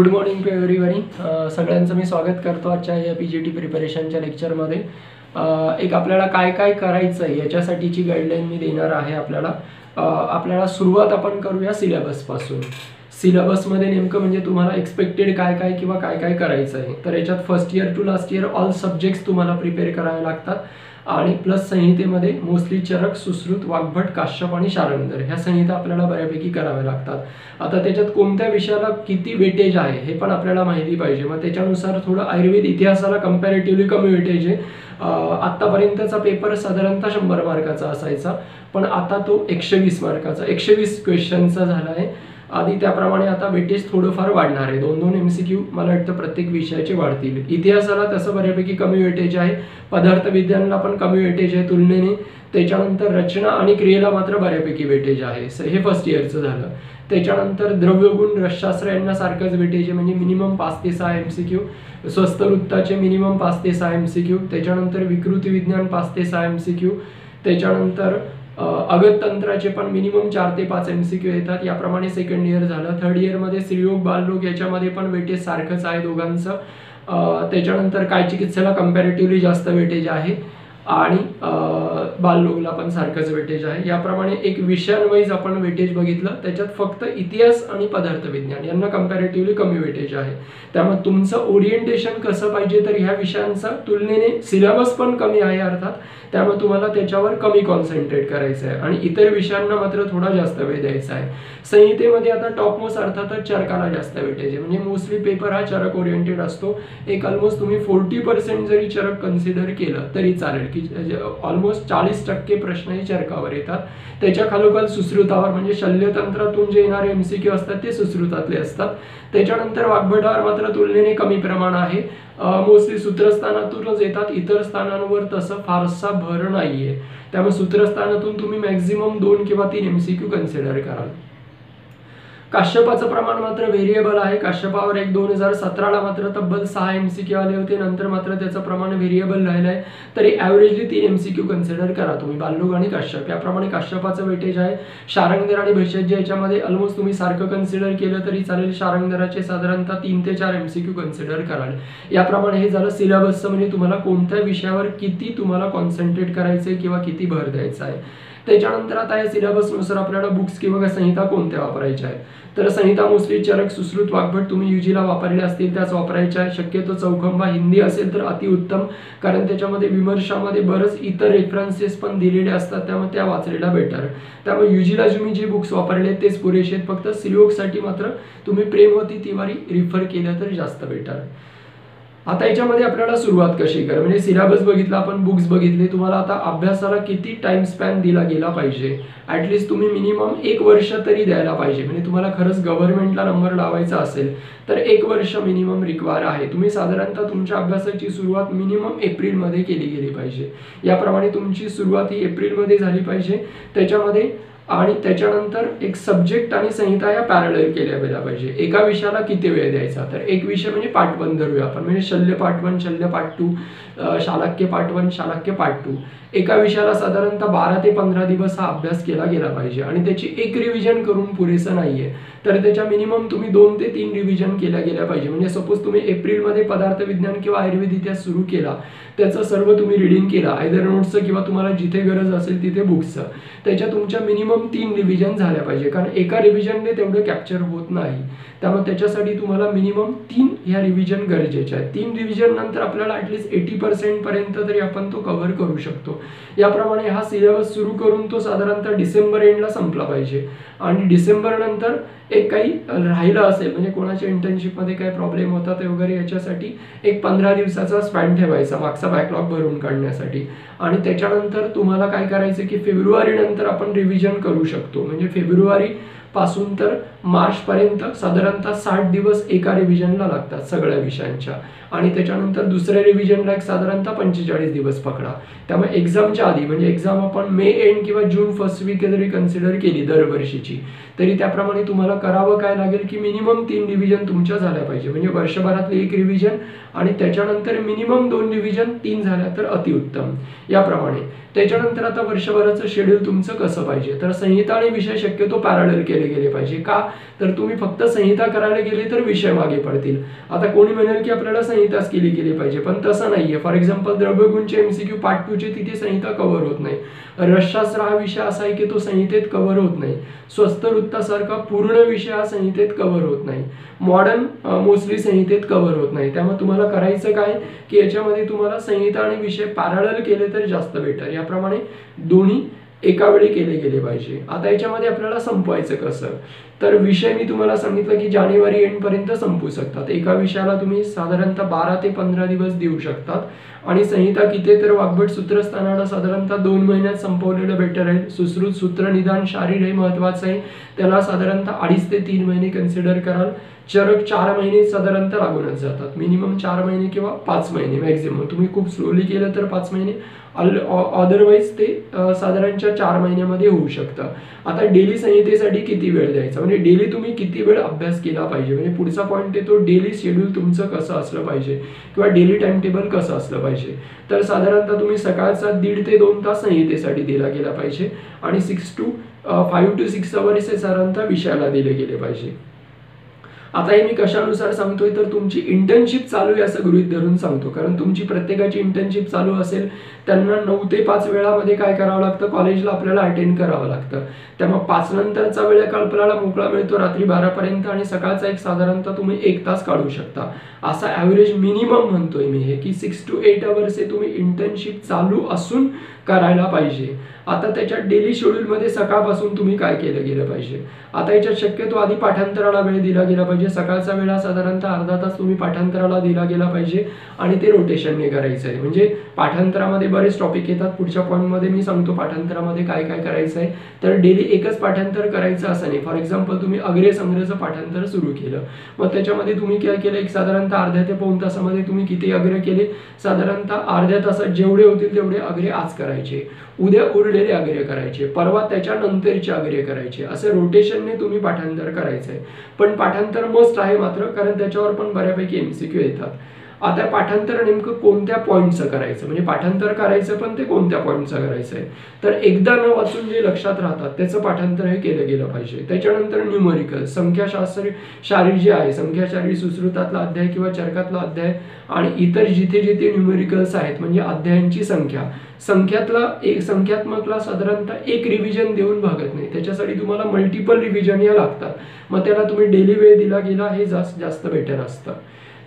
Good morning to everybody. सगळ्यांचं मी स्वागत करतो आजच्या या PGT प्रिपरेशनच्या लेक्चरमध्ये. एक आपल्याला काय काय करायचं आहे याच्यासाठीची गाईडलाईन मी देणार आहे आपल्याला सुरुवात आपण करूया सिलेबसपासून. सिलेबसमध्ये नेमकं म्हणजे तुम्हाला एक्सपेक्टेड काय काय किंवा काय काय करायचं आहे. तर याच्यात first year to last year all subjects तुम्हाला प्रिपेअर करावे लागतात आणि प्लस संहितेमध्ये मोस्टली चरक, सुश्रुत, वाग्भट, काश्यप आणि शारंगधर ह्या संहिता आपल्याला बऱ्यापैकी कराव्या लागतात. आता त्याच्यात कोणत्या विषयाला किती वेटेज आहे हे पण आपल्याला माहिती पाहिजे. मग त्याच्यानुसार थोडं आयुर्वेद इतिहासाला कंपॅरेटिव्हली कमी वेटेज आहे. आतापर्यंतचा पेपर साधारणतः 100 मार्काचा असायचा, पण आता तो 120 मार्काचा 120 क्वेश्चनचा झाला आहे आणि त्याप्रमाणे आता वेटेज थोडंफार वाढणार आहे. 2-2 MCQ मला वाटतं प्रत्येक विषयाचे वाढतील. इतिहासाला तसं बऱ्यापैकी कमी वेटेज आहे, पदार्थ विज्ञानाला पण कमी वेटेज आहे तुलनेने. त्याच्यानंतर रचना आणि क्रियेला मात्र बऱ्यापैकी वेटेज आहे. हे फर्स्ट इयरचं झालं. त्याच्यानंतर द्रव्यगुण, रसशास्त्र यांना सारखंच वेटेज आहे, म्हणजे मिनिमम 5 ते 6 MCQ. स्वस्थ वृत्ताचे मिनिमम 5 ते 6 MCQ. त्याच्यानंतर विकृती विज्ञान 5 ते 6 MCQ. त्याच्यानंतर अगत तंत्राचे पण मिनिमम 4 ते 5 MCQ येतात. याप्रमाणे सेकंड इयर झालं. थर्ड इयरमध्ये स्त्रीरोग, बालरोग याच्यामध्ये पण वेटेज सारखंच आहे दोघांचं. त्याच्यानंतर काय चिकित्सेला कंपॅरेटिव्हली जास्त वेटेज आहे आणि बालरोगला पण सारखंच वेटेज आहे. याप्रमाणे एक विषयांवाईज आपण वेटेज बघितलं. त्याच्यात फक्त इतिहास आणि पदार्थ विज्ञान यांना कंपॅरेटिव्हली कमी वेटेज आहे. त्यामुळे तुमचं ओरिएंटेशन कसं पाहिजे, तर ह्या विषयांचा तुलनेने सिलेबस पण कमी आहे अर्थात, त्यामुळे तुम्हाला त्याच्यावर कमी कॉन्सन्ट्रेट करायचं आहे आणि इतर विषयांना मात्र थोडा जास्त वेळ द्यायचा आहे. संहितेमध्ये आता टॉपमोस्ट अर्थातच चरकाला जास्त वेटेज आहे, म्हणजे मोस्टली पेपर हा चरक ओरिएंटेड असतो. एक ऑलमोस्ट तुम्ही 40% जरी चरक कन्सिडर केलं तरी चालेल, की ऑलमोस्ट 40% प्रश्न हे चरकावर येतात. त्याच्या खालोखाल सुश्रुतावर म्हणजे शल्यतंत्रातून जे येणारे MCQ असतात ते सुश्रुतातले असतात. त्याच्यानंतर वाग्भटावर मात्र तुलनेने कमी प्रमाण आहे, मोस्टली सूत्रस्थानातूनच येतात. इतर स्थानांवर तसं फारसा भर नाहीये, त्यामुळे सूत्रस्थानातून तुम्ही मॅक्झिमम 2 किंवा 3 MCQ कन्सिडर कराल. काश्यपाचं प्रमाण मात्र व्हेरिएबल आहे. काश्यपावर 2017ला मात्र तब्बल 6 MCQ आले होते, नंतर मात्र त्याचं प्रमाण व्हेरिएबल राहिलं आहे. तरी ॲव्हरेजली 3 MCQ कन्सिडर करा तुम्ही बालरोग आणि काश्यप. याप्रमाणे काश्यपाचं वेटेज आहे. शारंगधर आणि भेषज याच्यामध्ये ऑलमोस्ट तुम्ही सारखं कन्सिडर केलं तरी चालेल. शारंगधराचे साधारणतः 3 ते 4 MCQ कन्सिडर कराल. याप्रमाणे हे झालं सिलेबसचं, म्हणजे तुम्हाला कोणत्या विषयावर किती तुम्हाला कॉन्सन्ट्रेट करायचं किंवा किती भर द्यायचा आहे. त्याच्यानंतर आता या सिलेबसनुसार आपल्याला बुक्स किंवा संहिता कोणत्या वापरायच्या आहेत, तर संहिता मोस्टली चरक, सुश्रुत, वाग्भट तुम्ही UGला वापरले असतील त्याच वापरायच्या आहे. शक्यतो चौखंबा हिंदी असेल तर अतिउत्तम, कारण त्याच्यामध्ये विमर्शामध्ये बरंच इतर रेफरन्सेस पण दिलेले असतात, त्यामुळे त्या वाचलेला बेटर. त्यामुळे UGला तुम्ही जे बुक्स वापरले तेच पुरेसे आहेत. फक्त सिलोकसाठी मात्र तुम्ही प्रेमवती तिवारी रिफर केलं तर जास्त बेटर. आता याच्यामध्ये आपल्याला सुरुवात कशी करा, म्हणजे सिलेबस बघितला आपण, बुक्स बघितले. तुम्हाला आता अभ्यासाला किती टाइम स्पॅन दिला गेला पाहिजे, ॲटलिस्ट तुम्ही मिनिमम 1 वर्ष तरी द्यायला पाहिजे. म्हणजे तुम्हाला खरंच गव्हर्नमेंटला नंबर लावायचा असेल तर 1 वर्ष मिनिमम रिक्वायर आहे. तुम्ही साधारणतः तुमच्या अभ्यासाची सुरुवात मिनिमम एप्रिलमध्ये केली गेली पाहिजे. याप्रमाणे तुमची सुरुवात ही एप्रिलमध्ये झाली पाहिजे. त्याच्यामध्ये आणि त्याच्यानंतर एक सब्जेक्ट आणि संहिता या पॅरलल केल्या गेल्या पाहिजे. एका विषयाला किती वेळ द्यायचा, तर एक विषय म्हणजे पार्ट 1 धरूया आपण, म्हणजे शल्य पार्ट 1, शल्य part 2, Shalakya part 1, Shalakya part 2. एका विषयाला साधारणतः 12 ते 15 दिवस हा अभ्यास केला गेला पाहिजे आणि त्याची एक रिव्हिजन करून पुरेसं नाहीये, तर त्याच्या मिनिमम तुम्ही 2 ते 3 रिव्हिजन केल्या गेल्या पाहिजे. म्हणजे सपोज तुम्ही एप्रिलमध्ये पदार्थ विज्ञान किंवा आयुर्वेद इतिहास सुरू केला, त्याचं सर्व तुम्ही रिडिंग केला, आयदर नोट्सचं किंवा तुम्हाला जिथे गरज असेल तिथे बुक्सचं, त्याच्या तुमच्या मिनिमम 3 रिव्हिजन झाल्या पाहिजे, कारण एका रिव्हिजनने तेवढं कॅप्चर होत नाही. त्यामुळे त्याच्यासाठी तुम्हाला मिनिमम 3 ह्या रिव्हिजन गरजेच्या आहेत. 3 रिव्हिजन नंतर आपल्याला ॲटलिस्ट 80% पर्यंत तरी आपण तो कव्हर करू शकतो. याप्रमाणे हा सिलेबस सुरू करून तो साधारणतः डिसेंबर एंडला संपला पाहिजे आणि डिसेंबर नंतर एक काही राहिलं असेल, म्हणजे कोणाच्या इंटर्नशिपमध्ये काही प्रॉब्लेम होतात वगैरे, याच्यासाठी एक 15 दिवसाचा स्पॅन ठेवायचा मागचा बॅकलॉग भरून काढण्यासाठी. आणि त्याच्यानंतर तुम्हाला काय करायचं की फेब्रुवारी नंतर आपण रिव्हिजन करू शकतो. म्हणजे फेब्रुवारी पासून तर मार्च पर्यंत साधारणतः 60 दिवस एका रिव्हिजनला लागतात सगळ्या विषयांच्या, आणि त्याच्यानंतर दुसऱ्या रिव्हिजनला एक साधारणतः 45 दिवस पकडा. त्यामुळे एक्झामच्या आधी, म्हणजे एक्झाम आपण मे एंड किंवा जून फर्स्ट वीक जरी कन्सिडर केली दरवर्षीची, तरी त्याप्रमाणे तुम्हाला करावं काय लागेल की मिनिमम 3 रिव्हिजन तुमच्या झाल्या पाहिजे. म्हणजे वर्षभरातली 1 रिव्हिजन आणि त्याच्यानंतर मिनिमम 2 रिव्हिजन, 3 झाल्या तर अतिउत्तम. याप्रमाणे त्याच्यानंतर आता वर्षभराचं शेड्यूल तुमचं कसं पाहिजे, तर संहिता आणि विषय शक्यतो पॅरलल केले गेले पाहिजे. का, तर तुम्ही फक्त संहिता करायला गेले तर विषय मागे पडतील. आता कोणी म्हणेल की आपल्याला संहिताच केली गेली पाहिजे, पण तसं नाहीये. फॉर एक्झाम्पल द्रव्यगुणचे एमसीक्यू पार्ट 2 चे तिथे संहिता कव्हर होत नाही. रसशास्त्र हा विषय असा आहे की तो संहितेत कव्हर होत नाही. स्वस्त वृत्तासारखा पूर्ण विषय हा संहितेत कव्हर होत नाही. मॉडर्न मोस्टली संहितेत कव्हर होत नाही. त्यामुळे तुम्हाला करायचं काय की याच्यामध्ये तुम्हाला संहिता आणि विषय पॅरलल केले तर जास्त बेटर. याप्रमाणे दोन्ही एका वेळी केले गेले पाहिजे. आता याच्यामध्ये आपल्याला संपवायचं कसं, तर विषय मी तुम्हाला सांगितलं की जानेवारी एंड पर्यंत संपू शकतात. एका विषयाला तुम्ही साधारणतः 12 ते 15 दिवस देऊ शकतात. आणि संहिता किती, तर वाग्भट सूत्रस्थानाला साधारणतः 2 महिन्यात संपवलेलं बेटर आहे. सुश्रुत सूत्र निदान शारीर हे महत्वाचं आहे, त्याला साधारणतः 2.5 ते 3 महिने कन्सिडर कराल. चरक 4 महिने साधारणतः लागूनच जातात. मिनिमम 4 महिने किंवा 5 महिने मॅक्झिमम. तुम्ही खूप स्लोली केलं तर 5 महिने, अदरवाईज ते साधारणच्या 4 महिन्यामध्ये होऊ शकतं. आता डेली संहितेसाठी किती वेळ द्यायचा, म्हणजे डेली तुम्ही किती वेळ अभ्यास केला पाहिजे, म्हणजे पुढचा पॉईंट येतो डेली शेड्यूल तुमचं कसं असलं पाहिजे किंवा डेली टाइम टेबल कसं असलं पाहिजे. तर साधारणतः तुम्ही सकाळचा 1.5 ते 2 तास संहितेसाठी दिला गेला पाहिजे आणि 5 to 6 अवर्स हे साधारणतः विषयाला दिले गेले पाहिजे. आता हे मी कशानुसार सांगतोय, तर तुमची इंटर्नशिप चालू आहे असं गृहीत धरून सांगतो. कारण तुमची प्रत्येकाची इंटर्नशिप चालू असेल, त्यांना 9 ते 5 वेळामध्ये काय करावं लागतं, कॉलेजला आपल्याला अटेंड करावं लागतं. त्यामुळे 5 नंतरचा वेळ आपल्याला मोकळा मिळतो रात्री 12 पर्यंत आणि सकाळचा एक साधारणतः तुम्ही 1 तास काढू शकता. असा ॲव्हरेज मिनिमम म्हणतोय मी हे की 6 to 8 अवर्स हे तुम्ही इंटर्नशिप चालू असून करायला पाहिजे. आता त्याच्या डेली शेड्यूलमध्ये सकाळपासून तुम्ही काय केलं गेलं पाहिजे. आता याच्यात शक्यतो आधी पाठांतराला वेळ दिला गेला पाहिजे. सकाळचा वेळा साधारणतः अर्धा तास तुम्ही पाठांतराला दिला गेला पाहिजे आणि ते रोटेशनने करायचं आहे. म्हणजे पाठांतरामध्ये बरेच टॉपिक येतात. पुढच्या पॉईंटमध्ये मी सांगतो पाठांतरामध्ये काय काय करायचं आहे. तर डेली एकच पाठांतर करायचं असं नाही. फॉर एक्झाम्पल तुम्ही अग्रे संग्रहचं पाठांतर सुरू केलं, मग त्याच्यामध्ये तुम्ही काय केलं, एक साधारणतः अर्ध्या ते पाऊण तासामध्ये तुम्ही किती अग्रे केले, साधारणतः अर्ध्या तासात जेवढे होतील तेवढे अग्रे आज करायचे, उद्या उरलेले अग्रे करायचे, परवा त्याच्यानंतरचे अग्रे करायचे. असे रोटेशनने तुम्ही पाठांतर करायचंय. पण पाठांतर मस्ट आहे मात्र, कारण त्याच्यावर पण बऱ्यापैकी एमसीक्यू येतात. आता पाठांतर नेमकं कोणत्या पॉईंटचं करायचं, म्हणजे पाठांतर करायचं पण ते कोणत्या पॉईंटचं करायचं आहे. तर एकदा न वाचून जे लक्षात राहतात त्याचं पाठांतर हे केलं गेलं पाहिजे. त्याच्यानंतर न्यूमरिकल, संख्याशास्त्र शारीर जे आहे, संख्याशास्त्री सुश्रुतातला अध्याय किंवा चरकातला अध्याय आणि इतर जिथे जिथे न्यूमरिकल्स आहेत म्हणजे अध्यायांची संख्या, संख्यात्मकला साधारणतः एक रिव्हिजन देऊन भागत नाही. त्याच्यासाठी तुम्हाला मल्टिपल रिव्हिजन या लागतात. मग त्याला तुम्ही डेली वेळ दिला गेला हे जास्त बेटर असतं.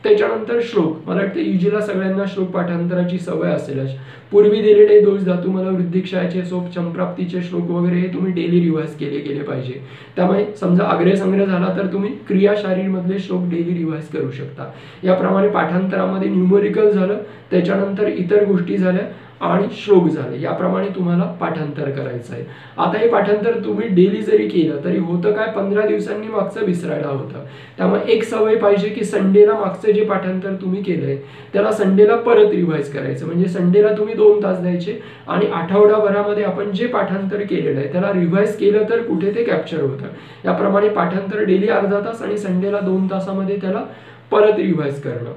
त्याच्यानंतर श्लोक, मला वाटतं युजीला सगळ्यांना श्लोक पाठांतराची सवय असेलच. पूर्वी दिलेले दोष धातू मला वृद्धिक्षयाचे सोप चमप्राप्तीचे श्लोक वगैरे हे तुम्ही डेली रिवाइज केले गेले पाहिजे. त्यामुळे समजा आग्रह संग्रह झाला तर तुम्ही क्रिया शारीर मधले श्लोक डेली रिवाइज करू शकता. याप्रमाणे पाठांतरामध्ये न्यूमरिकल झालं, त्याच्यानंतर इतर गोष्टी झाल्या आणि श्लोक झाले. याप्रमाणे तुम्हाला पाठांतर करायचं आहे. आता हे पाठांतर तुम्ही डेली जरी केलं तरी होतं काय, 15 दिवसांनी मागचं विसरायला होतं. त्यामुळे एक सवय पाहिजे की संडेला मागचं जे पाठांतर तुम्ही केलंय त्याला संडेला परत रिवाइज करायचं. म्हणजे संडेला तुम्ही 2 तास द्यायचे आणि आठवडाभरामध्ये आपण जे पाठांतर केलेलं आहे त्याला रिवाइज केलं तर कुठे ते कॅप्चर होतं. याप्रमाणे पाठांतर डेली अर्धा तास आणि संडेला 2 तासामध्ये त्याला परत रिवाइज करणं.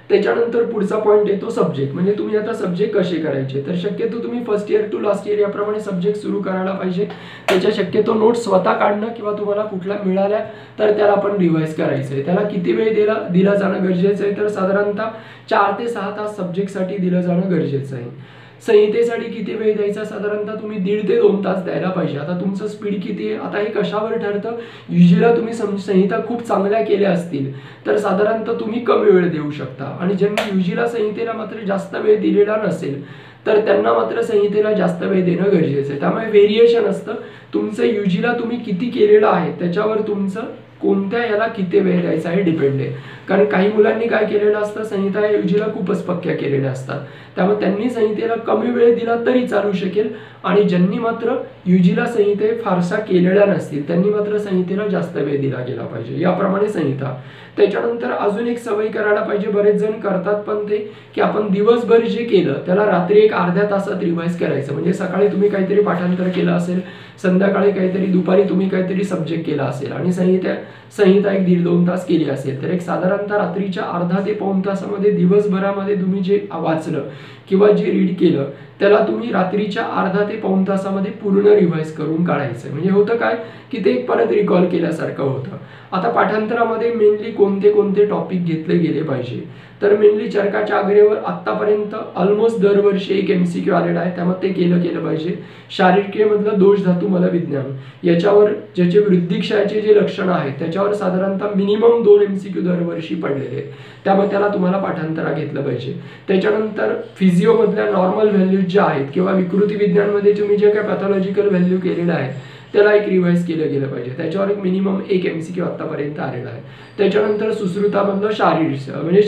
त्याच्यानंतर पुढचा पॉईंट येतो सब्जेक्ट, म्हणजे तुम्ही आता सब्जेक्ट कसे करायचे. तर शक्यतो तुम्ही first year to last year याप्रमाणे सब्जेक्ट सुरू करायला पाहिजे. त्याच्या शक्यतो नोट्स स्वतः काढणं किंवा तुम्हाला कुठल्या मिळाल्या तर त्याला आपण रिवाइज करायचं आहे. त्याला किती वेळ दिला जाणं गरजेचं आहे, तर साधारणतः 4 ते 6 तास सब्जेक्टसाठी दिलं जाणं गरजेचं आहे. संहितेसाठी किती वेळ द्यायचा, साधारणतः तुम्ही 1.5 ते 2 तास द्यायला पाहिजे. आता तुमचं स्पीड किती आहे, आता हे कशावर ठरतं. युजला तुम्ही संहिता खूप चांगल्या केल्या असतील तर साधारणतः तुम्ही कमी वेळ देऊ शकता आणि ज्यांनी युजीला संहितेला मात्र जास्त वेळ दिलेला नसेल तर त्यांना मात्र संहितेला जास्त वेळ देणं गरजेचं आहे. त्यामुळे व्हेरिएशन असतं. तुमचं युजीला तुम्ही किती केलेलं आहे त्याच्यावर तुमचं कोणत्या याला किती वेळ द्यायचा आहे डिपेंड आहे. कारण काही मुलांनी काय केलेलं असतं, संहिता युजीला खूपच पक्क्या केलेल्या असतात. त्यामुळे त्यांनी संहितेला कमी वेळ दिला तरी चालू शकेल आणि ज्यांनी मात्र युजीला संहिते फारसा केलेल्या नसतील त्यांनी मात्र संहितेला जास्त वेळ दिला गेला पाहिजे. याप्रमाणे संहिता. त्याच्यानंतर अजून एक सवय करायला पाहिजे, बरेच जण करतात पण ते, की आपण दिवसभर जे केलं त्याला रात्री एक अर्ध्या तासात रिवाइज करायचं. म्हणजे सकाळी तुम्ही काहीतरी पाठांतर केलं असेल, संध्याकाळी काहीतरी, दुपारी तुम्ही काहीतरी सब्जेक्ट केला असेल आणि संहिता 1.5-2 तास केली असेल तर एक साधारणतः रात्रीच्या अर्धा ते पाऊण तासामध्ये दिवसभरामध्ये तुम्ही जे वाचलं किंवा जे रीड केलं त्याला तुम्ही रात्रीच्या अर्धा ते पाऊण तासामध्ये पूर्ण रिवाइज करून काढायचं. म्हणजे होतं काय की ते परत रिकॉल केल्यासारखं होतं. आता पाठांतरामध्ये मेनली कोणते कोणते टॉपिक घेतले गेले पाहिजे, तर मेनली चरकाच्या आग्रेवर आतापर्यंत ऑलमोस्ट दरवर्षी एक MCQ आलेला आहे, त्यामुळे ते केलं पाहिजे. शारीरिकेमधलं दोष धातू मलविज्ञान याच्यावर ज्याचे वृद्धिक्षयाचे जे लक्षणं आहेत त्याच्यावर साधारणतः मिनिमम 2 MCQ दरवर्षी पडलेले आहेत, त्यामुळे त्याला तुम्हाला पाठांतरा घेतलं पाहिजे. त्याच्यानंतर फिजिओमधल्या नॉर्मल व्हॅल्यूज ज्या आहेत किंवा विकृती विज्ञानमध्ये तुम्ही जे काही पॅथॉलॉजिकल व्हॅल्यू केलेलं आहे त्याला एक रिवाइज केलं गेलं पाहिजे, त्याच्यावर एक मिनिमम एक MCQ आतापर्यंत आलेला आहे. त्याच्यानंतर सुश्रुतामधलं शारीर म्हणजे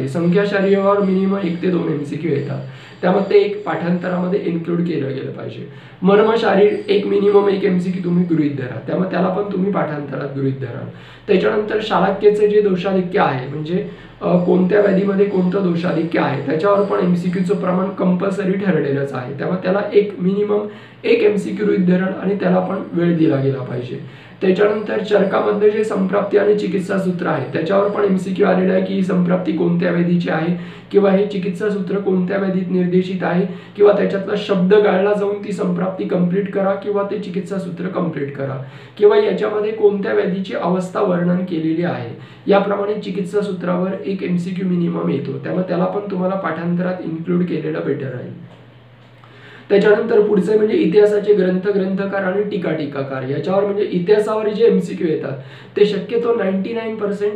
संख्याशारीवर मिनिमम 1 ते 2 MCQ येतात, त्यामुळे ते एक पाठांतरामध्ये इन्क्लूड केलं गेलं पाहिजे. मर्मशारीर एक मिनिमम एक MCQ तुम्ही गृहीत धरा, त्यामुळे त्याला पण तुम्ही पाठांतरात गृहीत धरा. त्याच्यानंतर शालाक्याचे जे दोषाधिक्य आहे म्हणजे कोणत्या व्याधीमध्ये कोणतं दोषाधिक्य आहे त्याच्यावर पण MCQचं प्रमाण कंपल्सरी ठरलेलंच आहे, त्यामुळे त्याला एक मिनिमम एक MCQ गृहीत धरण आणि त्याला पण वेळ दिला गेला पाहिजे. त्याच्यानंतर चरकामधले जे संप्राप्ती आणि चिकित्सा सूत्र आहे त्याच्यावर पण MCQ आलेलं आहे की ही संप्राप्ती कोणत्या व्याधीची आहे किंवा हे चिकित्सा सूत्र कोणत्या व्याधीत निर्देशित आहे किंवा त्याच्यातला शब्द गाळला जाऊन ती संप्राप्ती कंप्लीट करा किंवा ते चिकित्सा सूत्र कंप्लीट करा किंवा याच्यामध्ये कोणत्या व्याधीची अवस्था वर्णन केलेली आहे, याप्रमाणे चिकित्सा सूत्रावर एक MCQ मिनिमम येतो, त्यामुळे त्याला पण तुम्हाला पाठांतरात इन्क्लूड केलेलं बेटर राहील. त्याच्यानंतर पुढचे म्हणजे इतिहासाचे ग्रंथकार आणि टीकाकार, याच्यावर म्हणजे इतिहासावर जे MCQ येतात ते शक्यतो 99%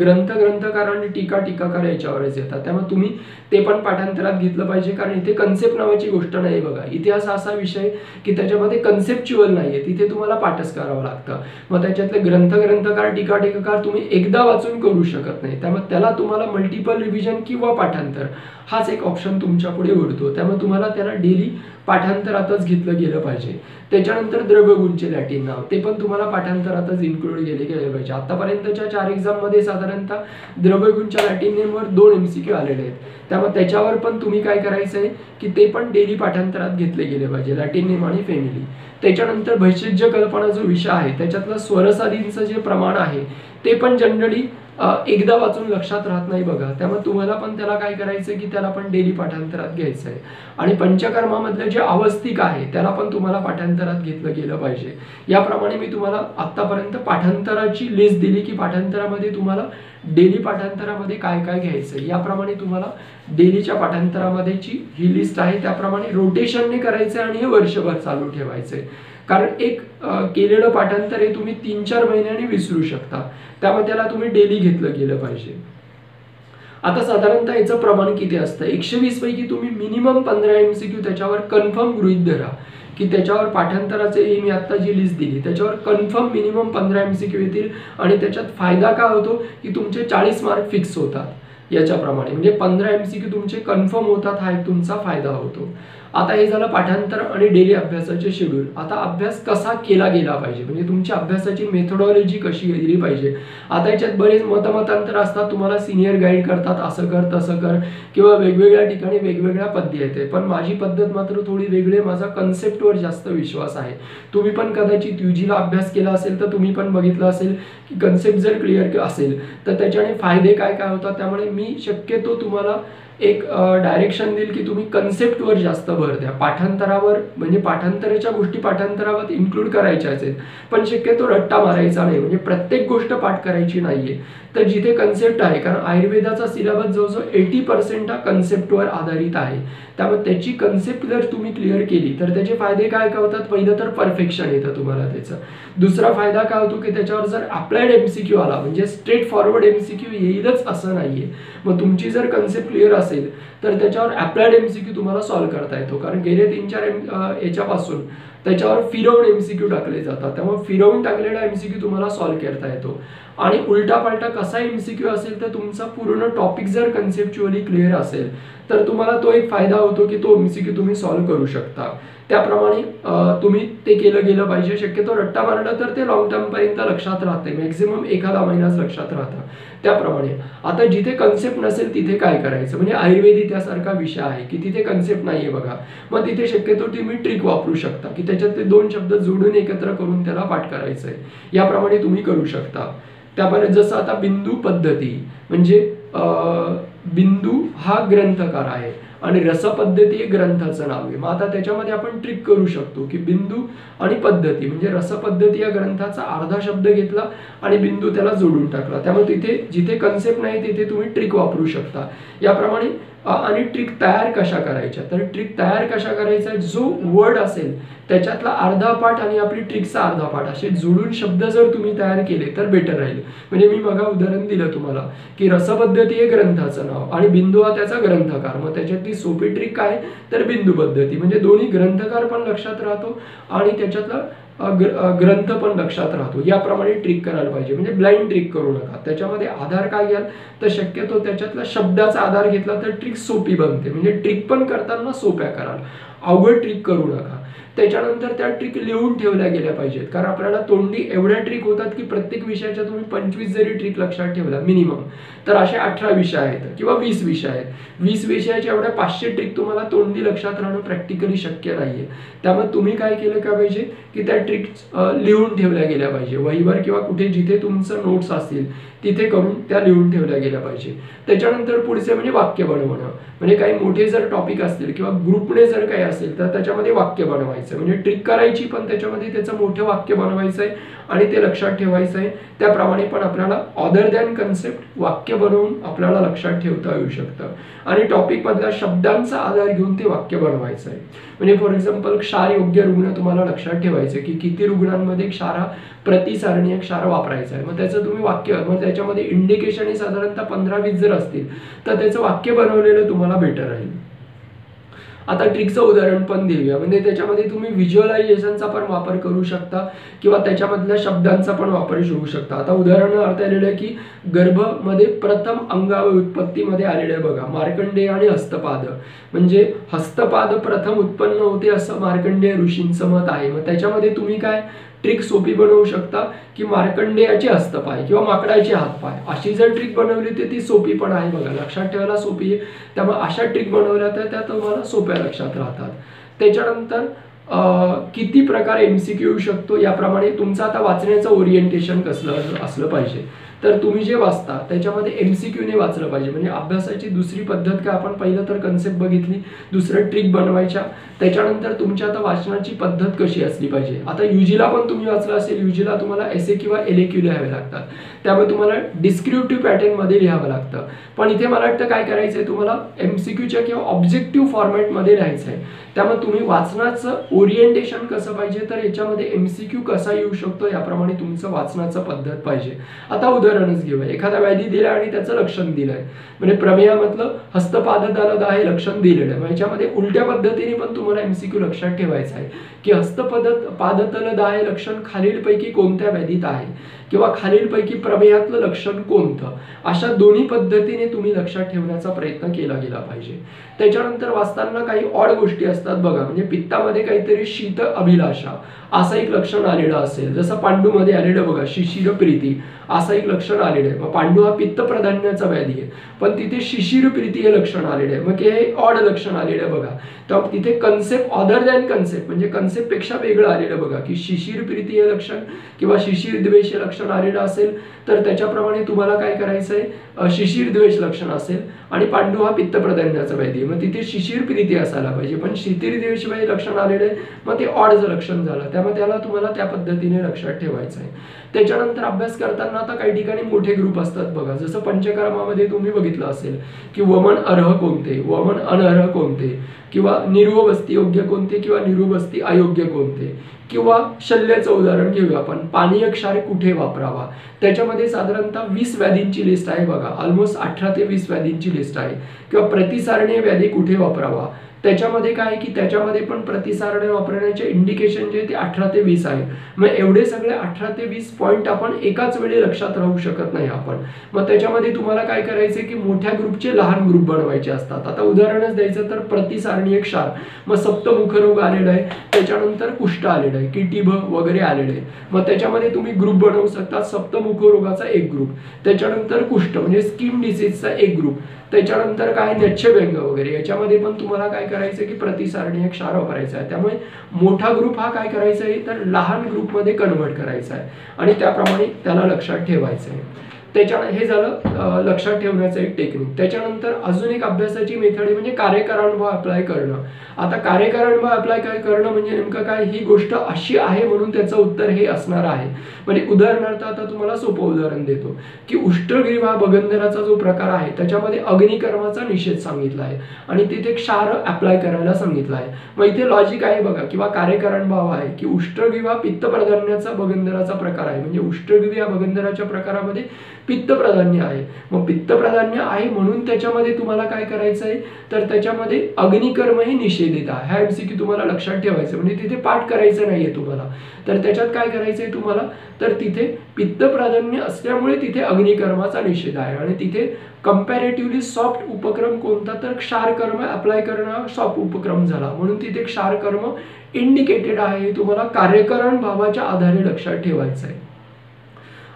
ग्रंथकार आणि टीकाकार याच्यावरच येतात, त्यामुळे तुम्ही ते पण पाठांतरात घेतलं पाहिजे. कारण इथे कन्सेप्ट नावाची गोष्ट नाही बघा, इतिहास असा विषय की त्याच्यामध्ये कन्सेप्च्युअल नाहीये, तिथे तुम्हाला पाठच करावं लागतं. मग त्याच्यातले ग्रंथकार टीकाकार तुम्ही एकदा वाचून करू शकत नाही, त्यामुळे त्याला तुम्हाला मल्टिपल रिव्हिजन किंवा पाठांतर हाच एक ऑप्शन तुमच्या पुढे उरतो, त्यामुळे तुम्हाला त्याला डेली पाठांतरातच घेतलं गेलं पाहिजे. त्याच्यानंतर द्रव्यगुणचे लॅटिन नाव ते पण तुम्हाला पाठांतरातच इन्क्लूड गेले पाहिजे. आतापर्यंतच्या 4 एक्झाममध्ये साधारणतः द्रव्यगुणच्या लॅटिन नेमवर 2 MCQ आलेले आहेत, त्यामुळे त्याच्यावर पण तुम्ही काय करायचं आहे की ते पण डेली पाठांतरात घेतले गेले पाहिजे, लॅटिन नेम आणि फॅमिली. त्याच्यानंतर भैषज्य कल्पना जो विषय आहे त्याच्यातलं स्वरसाधींचं जे प्रमाण आहे ते पण जनरली एकदा वाचून लक्षात राहत नाही बघा, त्यामुळे तुम्हाला पण त्याला काय करायचं की त्याला पण डेली पाठांतरात घ्यायचं आहे. आणि पंचकर्मामधलं जे अवस्थिक आहे त्याला पण तुम्हाला पाठांतरात घेतलं गेलं पाहिजे. याप्रमाणे मी तुम्हाला आतापर्यंत पाठांतराची लिस्ट दिली की पाठांतरामध्ये तुम्हाला डेली पाठांतरामध्ये काय काय घ्यायचं, याप्रमाणे तुम्हाला डेलीच्या पाठांतरामध्येची ही लिस्ट आहे, त्याप्रमाणे रोटेशनने करायचं आणि हे वर्षभर चालू ठेवायचंय. कारण एक केलेलं पाठांतर हे तुम्ही 3-4 महिन्यांनी विसरू शकता, त्यामुळे त्याला तुम्ही डेली घेतलं गेलं पाहिजे. आता साधारणतः याचं प्रमाण किती असतं, 120 पैकी तुम्ही मिनिमम 15 MCQ त्याच्यावर कन्फर्म गृहीत धरा की त्याच्यावर पाठांतराचे ही मी आता जी लिस्ट दिली त्याच्यावर कन्फर्म मिनिमम 15 MCQ येतील. आणि त्याच्यात फायदा काय होतो की तुमचे 40 मार्क फिक्स होतात याच्याप्रमाणे, म्हणजे 15 MCQ तुमचे कन्फर्म होतात, हा एक तुमचा फायदा होतो. आता हे झालं पाठांतर आणि डेली अभ्यासाचे शेड्यूल. आता अभ्यास कसा केला गेला पाहिजे म्हणजे तुमची अभ्यासाची मेथोडॉलॉजी कशी गेली पाहिजे. आता याच्यात बरेच मतमतांतर असतात, तुम्हाला सिनियर गाईड करतात असं कर तसं कर किंवा वेगवेगळ्या ठिकाणी वेगवेगळ्या पद्धती आहेत, पण माझी पद्धत मात्र थोडी वेगळी, माझा कन्सेप्टवर जास्त विश्वास आहे. तुम्ही पण कदाचित UGला अभ्यास केला असेल तर तुम्ही पण बघितलं असेल की कन्सेप्ट जर क्लिअर असेल तर त्याच्याने फायदे काय काय होतात. त्यामुळे मी शक्यतो तुम्हाला एक डायरेक्शन देईल की तुम्ही कन्सेप्टवर जास्त भर द्या, पाठांतरावर म्हणजे पाठांतराच्या गोष्टी पाठांतरावर इन्क्लूड करायच्या आहेत, पण शक्यतो रट्टा मारायचा नाही, म्हणजे प्रत्येक गोष्ट पाठ करायची नाहीये. तर जिथे कन्सेप्ट आहे, कारण आयुर्वेदाचा सिलेबस जवळजवळ 80% हा कन्सेप्टवर आधारित आहे, त्यामुळे त्याची कन्सेप्ट जर तुम्ही क्लिअर केली तर त्याचे फायदे काय काय होतात. पहिलं तर परफेक्शन येतं तुम्हाला त्याचं. दुसरा फायदा काय होतो की त्याच्यावर जर अप्लाइड MCQ आला म्हणजे स्ट्रेट फॉरवर्ड MCQ येईलच असं नाहीये. मग तुमची जर कन्सेप्ट क्लिअर असेल तर त्याच्यावर अप्लाइड MCQ तुम्हाला सॉल्व्ह करता येतो, कारण गेले 3-4 याच्यापासून त्याच्यावर फिरवून MCQ टाकले जातात, त्यामुळे फिरवून टाकलेला MCQ तुम्हाला सॉल्व्ह करता येतो. आणि उलटा पालटा कसा MCQ असेल तर तुमचा पूर्ण टॉपिक जर कन्सेप्च्युअली क्लिअर असेल तर तुम्हाला तो एक फायदा होतो की तो MCQ तुम्ही सॉल्व्ह करू शकता. त्याप्रमाणे तुम्ही ते केलं गेलं पाहिजे. शक्यतो रट्टा मारलं तर ते लॉंग टर्म पर्यंत लक्षात राहते, मॅक्झिमम एखादा महिनाच लक्षात राहतं. त्याप्रमाणे आता जिथे कन्सेप्ट नसेल तिथे काय करायचं, म्हणजे आयुर्वेद इतिहासारखा विषय आहे की तिथे कन्सेप्ट नाहीये बघा, मग तिथे शक्यतो तुम्ही ट्रिक वापरू शकता की त्याच्यात ते 2 शब्द जोडून एकत्र करून त्याला पाठ करायचंय, याप्रमाणे तुम्ही करू शकता. त्याप्रमाणे जसं आता बिंदू पद्धती म्हणजे बिंदू हा ग्रंथकार आहे आणि रसपद्धती हे ग्रंथाचं नाव आहे. मग आता त्याच्यामध्ये आपण ट्रिक करू शकतो की बिंदू आणि पद्धती म्हणजे रसपद्धती या ग्रंथाचा अर्धा शब्द घेतला आणि बिंदू त्याला जोडून टाकला. त्यामुळे तिथे जिथे कन्सेप्ट नाही तिथे तुम्ही ट्रिक वापरू शकता. याप्रमाणे आणि ट्रिक तयार कशा करायच्या, तर ट्रिक तयार कशा करायचा, जो वर्ड असेल त्याच्यातला अर्धा पाठ आणि आपली ट्रिकचा अर्धा पाठ असे जोडून शब्द जर तुम्ही तयार केले तर बेटर राहील. म्हणजे मी मग उदाहरण दिलं तुम्हाला की रसपद्धती हे ग्रंथाचं नाव आणि बिंदू हा त्याचा ग्रंथकार. मग त्याच्यातली सोपी ट्रिक काय तर बिंदू पद्धती, म्हणजे दोन्ही ग्रंथकार पण लक्षात राहतो आणि त्याच्यातला ग्रंथ पण लक्षात राहतो. याप्रमाणे ट्रिक करायला पाहिजे. म्हणजे ब्लाइंड ट्रिक करू नका. त्याच्यामध्ये आधार काय घ्याल तर शक्यतो त्याच्यातला शब्दाचा आधार घेतला तर ट्रिक सोपी बनते. म्हणजे ट्रिक पण करताना सोप्या कराल, अवघड ट्रिक करू नका. त्याच्यानंतर त्या ट्रिक लिहून ठेवल्या गेल्या पाहिजेत, कारण आपल्याला तोंडी एवढ्या ट्रिक होतात की प्रत्येक विषयाच्या तुम्ही 25 जरी ट्रिक लक्षात ठेवला मिनिमम तर असे 18 विषय आहेत किंवा 20 विषय आहेत. 20 विषयाच्या एवढ्या 500 ट्रिक तुम्हाला तोंडी लक्षात राहणं प्रॅक्टिकली शक्य नाहीये. त्यामुळे तुम्ही काय केलं का पाहिजे की त्या ट्रिक लिहून ठेवल्या गेल्या पाहिजे. वहीवर किंवा कुठे जिथे तुमचं नोट्स असतील तिथे करून त्या लिहून ठेवल्या गेल्या पाहिजे. त्याच्यानंतर पुढचे म्हणजे वाक्य बनवणं. म्हणजे काही मोठे जर टॉपिक असतील किंवा ग्रुपने जर काही असेल तर त्याच्यामध्ये वाक्य बनवायचं. म्हणजे ट्रिक करायची पण त्याच्यामध्ये त्याचं मोठं वाक्य बनवायचं आहे आणि ते लक्षात ठेवायचं आहे. त्याप्रमाणे पण आपल्याला अदर दॅन कन्सेप्ट वाक्य बनवून आपल्याला लक्षात ठेवता येऊ शकतं. आणि टॉपिक मधल्या शब्दांचा आधार घेऊन ते वाक्य बनवायचं आहे. म्हणजे फॉर एक्झाम्पल क्षार योग्य रुग्ण तुम्हाला लक्षात ठेवायचं की किती रुग्णांमध्ये क्षार हा प्रतिसारणीय क्षार वापरायचा आहे. मग त्याचं तुम्ही वाक्य, मग त्याच्यामध्ये इंडिकेशन हे साधारणतः 15-20 जर असतील तर त्याचं वाक्य बनवलेलं तुम्हाला बेटर राहील. आता ट्रिकचं उदाहरण पण देऊया. म्हणजे त्याच्यामध्ये तुम्ही व्हिज्युअलायझेशनचा पण वापर करू शकता किंवा त्याच्यामधल्या शब्दांचा पण वापर करू शकता. आता उदाहरणार्थ आलेलं आहे की गर्भमध्ये प्रथम अंगावय उत्पत्तीमध्ये आलेलं आहे बघा मार्कंडेय आणि हस्तपाद. म्हणजे हस्तपाद प्रथम उत्पन्न होते असं मार्कंडेय ऋषींचं मत आहे. मग त्याच्यामध्ये तुम्ही काय ट्रिक सोपी बनवू शकता की मार्कंडेयाचे हस्तपाय किंवा माकडाचे हातपाय अशी जर ट्रिक बनवली तर ती सोपी पण आहे बघा, लक्षात ठेवायला सोपी आहे. त्यामुळे अशा ट्रिक बनवल्या तर त्या तुम्हाला सोप्या लक्षात राहतात. त्याच्यानंतर किती प्रकारे MCQ येऊ शकतो याप्रमाणे तुमचं आता वाचण्याचं ओरिएंटेशन कसलं असलं पाहिजे. तर तुम्ही जे वाचता त्याच्यामध्ये MCQ ने वाचलं पाहिजे. म्हणजे अभ्यासाची दुसरी पद्धत काय, आपण पहिलं तर कन्सेप्ट बघितली, दुसरं ट्रिक बनवायच्या, त्याच्यानंतर तुमच्या आता वाचनाची पद्धत कशी असली पाहिजे. आता UGला पण तुम्ही वाचलं असेल, UGला तुम्हाला essay किंवा LAQ लिहावे लागतात. त्यामुळे तुम्हाला डिस्क्रिप्टिव्ह पॅटर्न मध्ये लिहावं लागतं. पण इथे मला वाटतं काय करायचंय तुम्हाला MCQच्या किंवा ऑब्जेक्टिव्ह फॉर्मॅटमध्ये लिहायचं आहे. त्यामुळे तुम्ही वाचनाचं ओरिएंटेशन कसं पाहिजे तर याच्यामध्ये MCQ कसा येऊ शकतो याप्रमाणे तुमचं वाचनाचं पद्धत पाहिजे. आता उदाहरणच घेऊया. एखादा व्याधी दिला आणि त्याचं लक्षण दिलंय. म्हणजे प्रमेयामधलं हस्तपादतलद आहे लक्षण दिलेलं आहे. याच्यामध्ये उलट्या पद्धतीने पण तुम्हाला MCQ लक्षात ठेवायचं आहे की हस्तपादतलद आहे लक्षण खालीलपैकी कोणत्या व्याधीत आहे किंवा खालीलपैकी प्रमेयातलं लक्षण कोणतं. अशा दोन्ही पद्धतीने तुम्ही लक्षात ठेवण्याचा प्रयत्न केला गेला पाहिजे. त्याच्यानंतर वाचताना काही ऑड गोष्टी असतात बघा. म्हणजे पित्तामध्ये काहीतरी शीत अभिलाषा असं एक लक्षण आलेलं असेल, जसं पांडूमध्ये आलेलं बघा शिशिर प्रीती असं एक लक्षण आलेलं आहे. मग पांडू हा पित्त प्राधान्याचा व्याधी आहे पण तिथे शिशिर प्रीती हे लक्षण आलेलं आहे. मग हे ऑड लक्षण आलेलं आहे बघा. तर तिथे कन्सेप्ट अदर दॅन कन्सेप्ट म्हणजे कन्सेप्ट पेक्षा वेगळं आलेलं बघा की शिशिर प्रीती हे लक्षण किंवा शिशिर द्वेष हे लक्षण आलेलं असेल तर त्याच्याप्रमाणे तुम्हाला काय करायचं आहे, शिशिर द्वेष लक्षण असेल आणि पांडू हा पित्त प्राधान्याचा व्याधी आहे मग तिथे शिशिर प्रीती असायला पाहिजे. पण शिशिर द्वेष लक्षण आलेलं आहे मग ते ऑडचं लक्षण झालं. त्यामुळे त्याला तुम्हाला त्या पद्धतीने लक्षात ठेवायचं आहे. त्याच्यानंतर अभ्यास करताना आता काही ठिकाणी मोठे ग्रुप असतात बघा. जसं पंचकर्मामध्ये तुम्ही बघितलं असेल की वमन अर्ह कोणते, वमन अनर्ह कोणते किंवा निर्वस्ती योग्य कोणते किंवा निर्वस्ती अयोग्य कोणते. किंवा शल्याचं उदाहरण घेऊया आपण, पानीय क्षार कुठे वापरावा. त्याच्यामध्ये साधारणतः 20 व्याधींची लिस्ट आहे बघा. ऑलमोस्ट 18 ते 20 व्याधींची लिस्ट आहे. किंवा प्रतिसारणीय व्याधी कुठे वापरावा. त्याच्यामध्ये काय की त्याच्यामध्ये पण प्रतिसारणे वापरण्याचे इंडिकेशन जे ते 18 ते 20 आहे. मग एवढे सगळे 18 ते 20 पॉइंट आपण एकाच वेळी लक्षात राहू शकत नाही आपण. मग त्याच्यामध्ये तुम्हाला काय करायचे की मोठ्या ग्रुपचे लहान ग्रुप बनवायचे असतात. आता उदाहरणच द्यायचं तर प्रतिसारणीय क्षार, मग सप्तमुखरोग आलेला आहे, त्याच्यानंतर कुष्ठ आलेलं आहे, किटिभ वगैरे आलेले आहे. मग त्याच्यामध्ये तुम्ही ग्रुप बनवू शकता. सप्तमुखरोगाचा एक ग्रुप, त्याच्यानंतर कुष्ठ म्हणजे स्किन डिसीजचा एक ग्रुप, त्याच्यानंतर काय नच्छव्यंग वगैरे. याच्यामध्ये पण तुम्हाला काय करायचं की प्रतिसारणीय क्षार वापरायचा आहे. त्यामुळे मोठा ग्रुप हा काय करायचा आहे तर लहान ग्रुपमध्ये कन्वर्ट करायचा आहे आणि त्याप्रमाणे त्याला लक्षात ठेवायचं आहे. हे झालं लक्षात ठेवण्याचं एक टेक्निक. त्याच्यानंतर अजून एक अभ्यासाची मेथड आहे म्हणजे कार्यकारानुभव अप्लाय करणं. आता कार्यकारानुभव अप्लाय करणं म्हणजे नेमकं काय, ही गोष्ट अशी आहे म्हणून त्याचं उत्तर हे असणार आहे. म्हणजे उदाहरणार्थ आता तुम्हाला सोपं उदाहरण देतो की उष्टग्रीवा भगंदराचा जो प्रकार आहे त्याच्यामध्ये अग्निकर्माचा निषेध सांगितला आहे आणि तिथे क्षार अप्लाय करायला सांगितलं आहे. मग इथे लॉजिक आहे बघा, किंवा कार्यकारणभाव आहे की उष्टग्रीवा पित्तप्राधान्याचा भगंदराचा प्रकार आहे. म्हणजे उष्टग्रीवा भगंदराच्या प्रकारामध्ये पित्त प्राधान्य आहे. मग पित्त प्राधान्य आहे म्हणून त्याच्यामध्ये तुम्हाला काय करायचं आहे, तर त्याच्यामध्ये अग्निकर्म हे निषेधित आहे. हा MCQ तुम्हाला लक्षात ठेवायचं, म्हणजे तिथे पाठ करायचं नाहीये तुम्हाला. तर त्याच्यात काय करायचंय तुम्हाला, तर तिथे पित्त प्राधान्य असल्यामुळे तिथे अग्निकर्माचा निषेध आहे आणि तिथे कंपॅरेटिव्हली सॉफ्ट उपक्रम कोणता, तर क्षारकर्म अप्लाय करणं सॉफ्ट उपक्रम झाला म्हणून तिथे क्षारकर्म इंडिकेटेड आहे. तुम्हाला कार्यकारण भावाच्या आधारे लक्षात ठेवायचं आहे.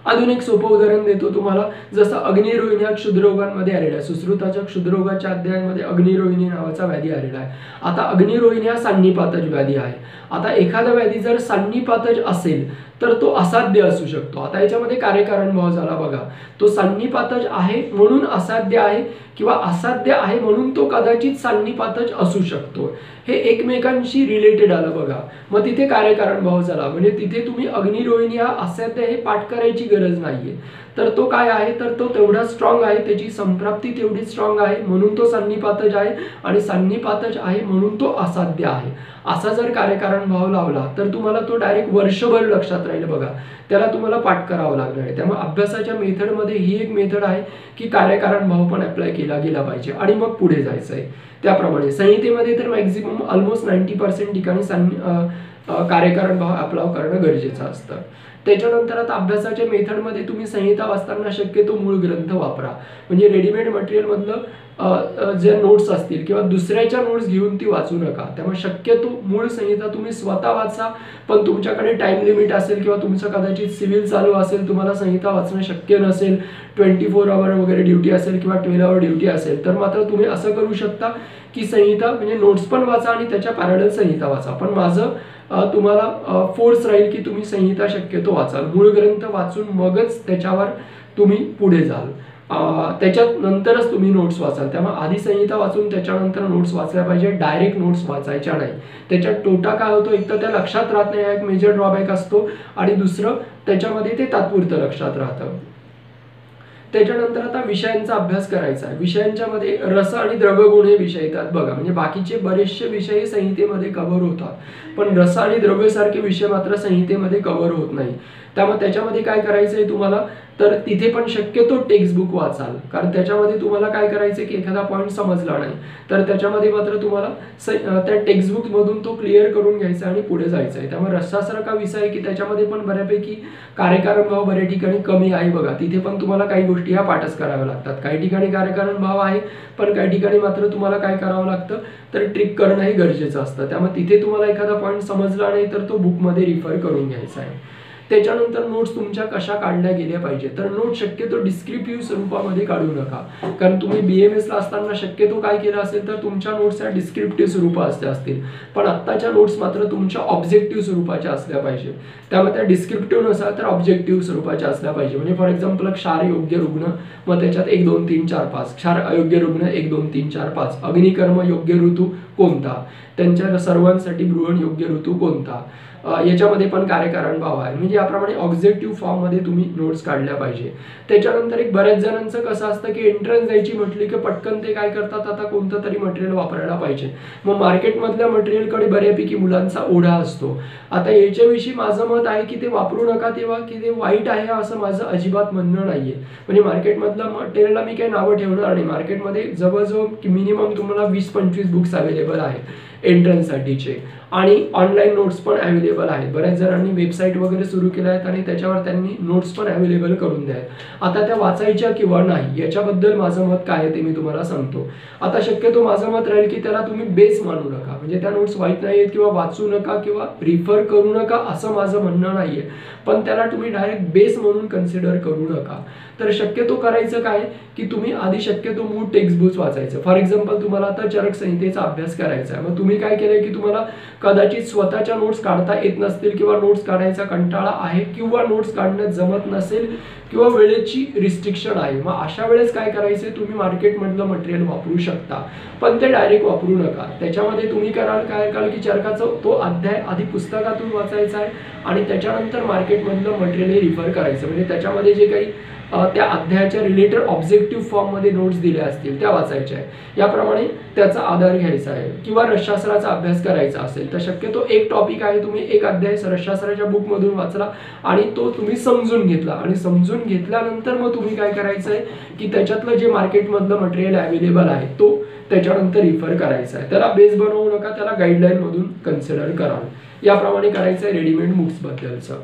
अजून एक सोपं उदाहरण देतो तुम्हाला, जसं अग्निरोहिणी हा क्षुद्ररोगांमध्ये आलेला आहे. सुश्रुताच्या क्षुद्ररोगाच्या अध्यायामध्ये अग्निरोहिणी नावाचा व्याधी आलेला आहे. आता अग्निरोहिणी हा सान्निपातज व्याधी आहे. आता एखादा व्याधी जर सान्निपातज असेल तर तो असाध्य असू शकतो. आता याच्यामध्ये कार्यकारण भाव झाला बघा, तो सान्निपातज आहे म्हणून असाध्य आहे किंवा असाध्य आहे म्हणून तो कदाचित सान्निपातज असू शकतो. हे एकमेकांशी रिलेटेड आलं बघा. मग तिथे कार्यकारण भाव झाला, म्हणजे तिथे तुम्ही अग्निरोहिणी हा असाध्य हे पाठ करायची गरज नाहीये. तर तो काय आहे, तर तो तेवढा स्ट्रॉंग आहे, त्याची संप्राप्ती तेवढी स्ट्रॉंग आहे म्हणून तो सान्निपातज आहे आणि सान्निपातज आहे म्हणून तो असाध्य आहे. असा जर कार्यकारण भाव लावला तर तुम्हाला तो डायरेक्ट वर्षभर लक्षात राहील बघा. त्याला तुम्हाला पाठ करावं लागणार आहे. त्यामुळे अभ्यासाच्या मेथडमध्ये ही एक मेथड आहे की कार्यकारण भाव पण अप्लाय केला गेला पाहिजे आणि मग पुढे जायचं आहे. त्याप्रमाणे संहितेमध्ये तर मॅक्झिमम ऑलमोस्ट 90% ठिकाणी कार्यकारण भाव अप्लाय करणं गरजेचं असतं. त्याच्यानंतर आता अभ्यासाच्या मेथडमध्ये तुम्ही संहिता वाचताना शक्यतो मूळ ग्रंथ वापरा. म्हणजे रेडीमेड मटेरियल मधलं जे नोट्स असतील किंवा दुसऱ्याच्या नोट्स घेऊन ती वाचू नका. त्यामुळे शक्यतो मूळ संहिता तुम्ही स्वतः वाचा. पण तुमच्याकडे टाइम लिमिट असेल किंवा तुमचं कदाचित सिव्हिल चालू असेल, तुम्हाला संहिता वाचणं शक्य नसेल, 24 आवर वगैरे ड्युटी असेल किंवा 12 आवर ड्युटी असेल, तर मात्र तुम्ही असं करू शकता की संहिता म्हणजे नोट्स पण वाचा आणि त्याच्या पॅरलल संहिता वाचा. पण माझं तुम्हाला फोर्स राहील की तुम्ही संहिता शक्यतो वाचाल. मूळ ग्रंथ वाचून मगच त्याच्यावर तुम्ही पुढे जाल. त्याच्यात नंतरच तुम्ही नोट्स वाचाल. त्यामुळे आधी संहिता वाचून त्याच्यानंतर नोट्स वाचल्या पाहिजे. डायरेक्ट नोट्स वाचायच्या नाही. त्याच्यात तोटा काय होतो, एक तर त्या लक्षात राहत नाही, एक मेजर ड्रॉबॅक असतो आणि दुसरं त्याच्यामध्ये ते तात्पुरतं लक्षात राहतं. त्याच्यानंतर आता विषयांचा अभ्यास करायचा आहे. विषयांच्या मध्ये रस आणि द्रव्यगुण हे विषय येतात बघा. म्हणजे बाकीचे बरेचसे विषय संहितेमध्ये कव्हर होतात, पण रस आणि द्रव्य सारखे विषय मात्र संहितेमध्ये कव्हर होत नाही. त्यामुळे त्याच्यामध्ये काय करायचंय तुम्हाला, तर तिथे पण शक्यतो टेक्स्ट बुक वाचाल. कारण त्याच्यामध्ये तुम्हाला काय करायचंय की एखादा पॉईंट समजला नाही तर त्याच्यामध्ये मात्र तुम्हाला त्या टेक्स्ट बुक मधून तो क्लिअर करून घ्यायचा आणि पुढे जायचंय. त्यामुळे रसासारखा विषय आहे की त्याच्यामध्ये पण बऱ्यापैकी कार्यकारण भाव बऱ्या ठिकाणी कमी आहे बघा. तिथे पण तुम्हाला काही गोष्टी ह्या पाठच कराव्या लागतात. काही ठिकाणी कार्यकारण भाव आहे पण काही ठिकाणी मात्र तुम्हाला काय करावं लागतं, तर ट्रिक करणं हे गरजेचं असतं. त्यामुळे तिथे तुम्हाला एखादा पॉईंट समजला नाही तर तो बुकमध्ये रिफर करून घ्यायचा आहे. त्याच्यानंतर नोट्स तुमच्या कशा काढल्या गेल्या पाहिजे, तर नोट शक्यतो डिस्क्रिप्टिव्ह स्वरूपामध्ये काढू नका. कारण तुम्ही BMS ला असताना शक्यतो काय केलं असेल तर तुमच्या नोट्स या डिस्क्रिप्टिव्ह स्वरूपाच्या असतील, पण आत्ताच्या नोट्स मात्र तुमच्या ऑब्जेक्टिव्ह स्वरूपाच्या असल्या पाहिजे. त्यामुळे त्या डिस्क्रिप्टिव्ह नसाल तर ऑब्जेक्टिव्ह स्वरूपाच्या असल्या पाहिजे. म्हणजे फॉर एक्झाम्पल क्षार योग्य रुग्ण, मग त्याच्यात 1 2 3 4 5, क्षार अयोग्य रुग्ण 1 2 3 4 5, अग्निकर्म योग्य ऋतू कोणता, त्यांच्या सर्वांसाठी गृहण योग्य ऋतू कोणता, याच्यामध्ये पण कार्यकारण भाव आहे. म्हणजे याप्रमाणे ऑब्जेक्टिव्ह फॉर्म मध्ये तुम्ही नोट्स काढल्या पाहिजे. त्याच्यानंतर एक बऱ्याच जणांचं कसं असतं की एंट्रन्स द्यायची म्हटली की पटकन ते काय करतात, आता कोणतं तरी मटेरियल वापरायला पाहिजे. मग मार्केटमधल्या मटेरियलकडे बऱ्यापैकी मुलांचा ओढा असतो. आता याच्याविषयी माझं मत आहे की ते वापरू नका तेव्हा की ते वाईट आहे असं माझं अजिबात म्हणणं नाहीये. म्हणजे मार्केटमधलं मटेरियलला मी काही नावं ठेवणार नाही. मार्केटमध्ये जवळजवळ मिनिमम तुम्हाला 20-25 बुक्स अवेलेबल आहेत एंट्रन्स साठीचे आणि ऑनलाईन नोट्स पण अवेलेबल आहेत. बऱ्याच जणांनी वेबसाईट वगैरे सुरू केल्या आहेत आणि त्याच्यावर त्यांनी नोट्स पण अवेलेबल करून द्या. आता त्या वाचायच्या किंवा नाही याच्याबद्दल माझं मत काय आहे ते मी तुम्हाला सांगतो. आता शक्यतो माझं मत राहील की त्याला तुम्ही बेस मानू नका. म्हणजे त्या नोट्स वाईट नाहीयेत किंवा वाचू नका किंवा रिफर करू नका असं माझं म्हणणं नाहीये, पण त्याला तुम्ही डायरेक्ट बेस म्हणून कन्सिडर करू नका. तर शक्यतो करायचं काय की तुम्ही आधी शक्यतो मूळ टेक्स्ट बुक्स वाचायचं. फॉर एक्झाम्पल तुम्हाला आता चरक संहितेचा अभ्यास करायचा आहे, मग तुम्ही काय केलंय की तुम्हाला कदाचित स्वतःच्या नोट्स काढता येत नसतील किंवा नोट्स काढायचा कंटाळा आहे किंवा नोट्स काढणं जमत नसेल किंवा वेळेची रिस्ट्रिक्शन आहे, मग अशा वेळेस काय करायचे, तुम्ही मार्केटमधलं मटेरियल वापरू शकता, पण ते डायरेक्ट वापरू नका. त्याच्यामध्ये तुम्ही कराल काय कराल की चरकाचा तो अध्याय आधी पुस्तकातून वाचायचा आहे आणि त्याच्यानंतर मार्केटमधलं मटेरियल हे रिफर करायचं. म्हणजे त्याच्यामध्ये जे काही त्या अध्यायाच्या रिलेटेड ऑब्जेक्टिव्ह फॉर्ममध्ये नोट्स दिल्या असतील त्या वाचायच्या आहे. याप्रमाणे त्याचा आधार घ्यायचा आहे. किंवा रसशास्त्राचा अभ्यास करायचा असेल तर शक्यतो एक टॉपिक आहे, तुम्ही एक अध्याय रसशास्त्राच्या बुकमधून वाचला आणि तो तुम्ही समजून घेतला आणि समजून घेतल्यानंतर मग तुम्ही काय करायचं आहे की त्याच्यातलं जे मार्केटमधलं मटेरियल अवेलेबल आहे तो त्याच्यानंतर रिफर करायचा आहे. त्याला बेस बनवू नका, त्याला गाईडलाईन मधून कन्सिडर कराल. याप्रमाणे करायचं आहे रेडीमेड बुक्स बद्दलचं.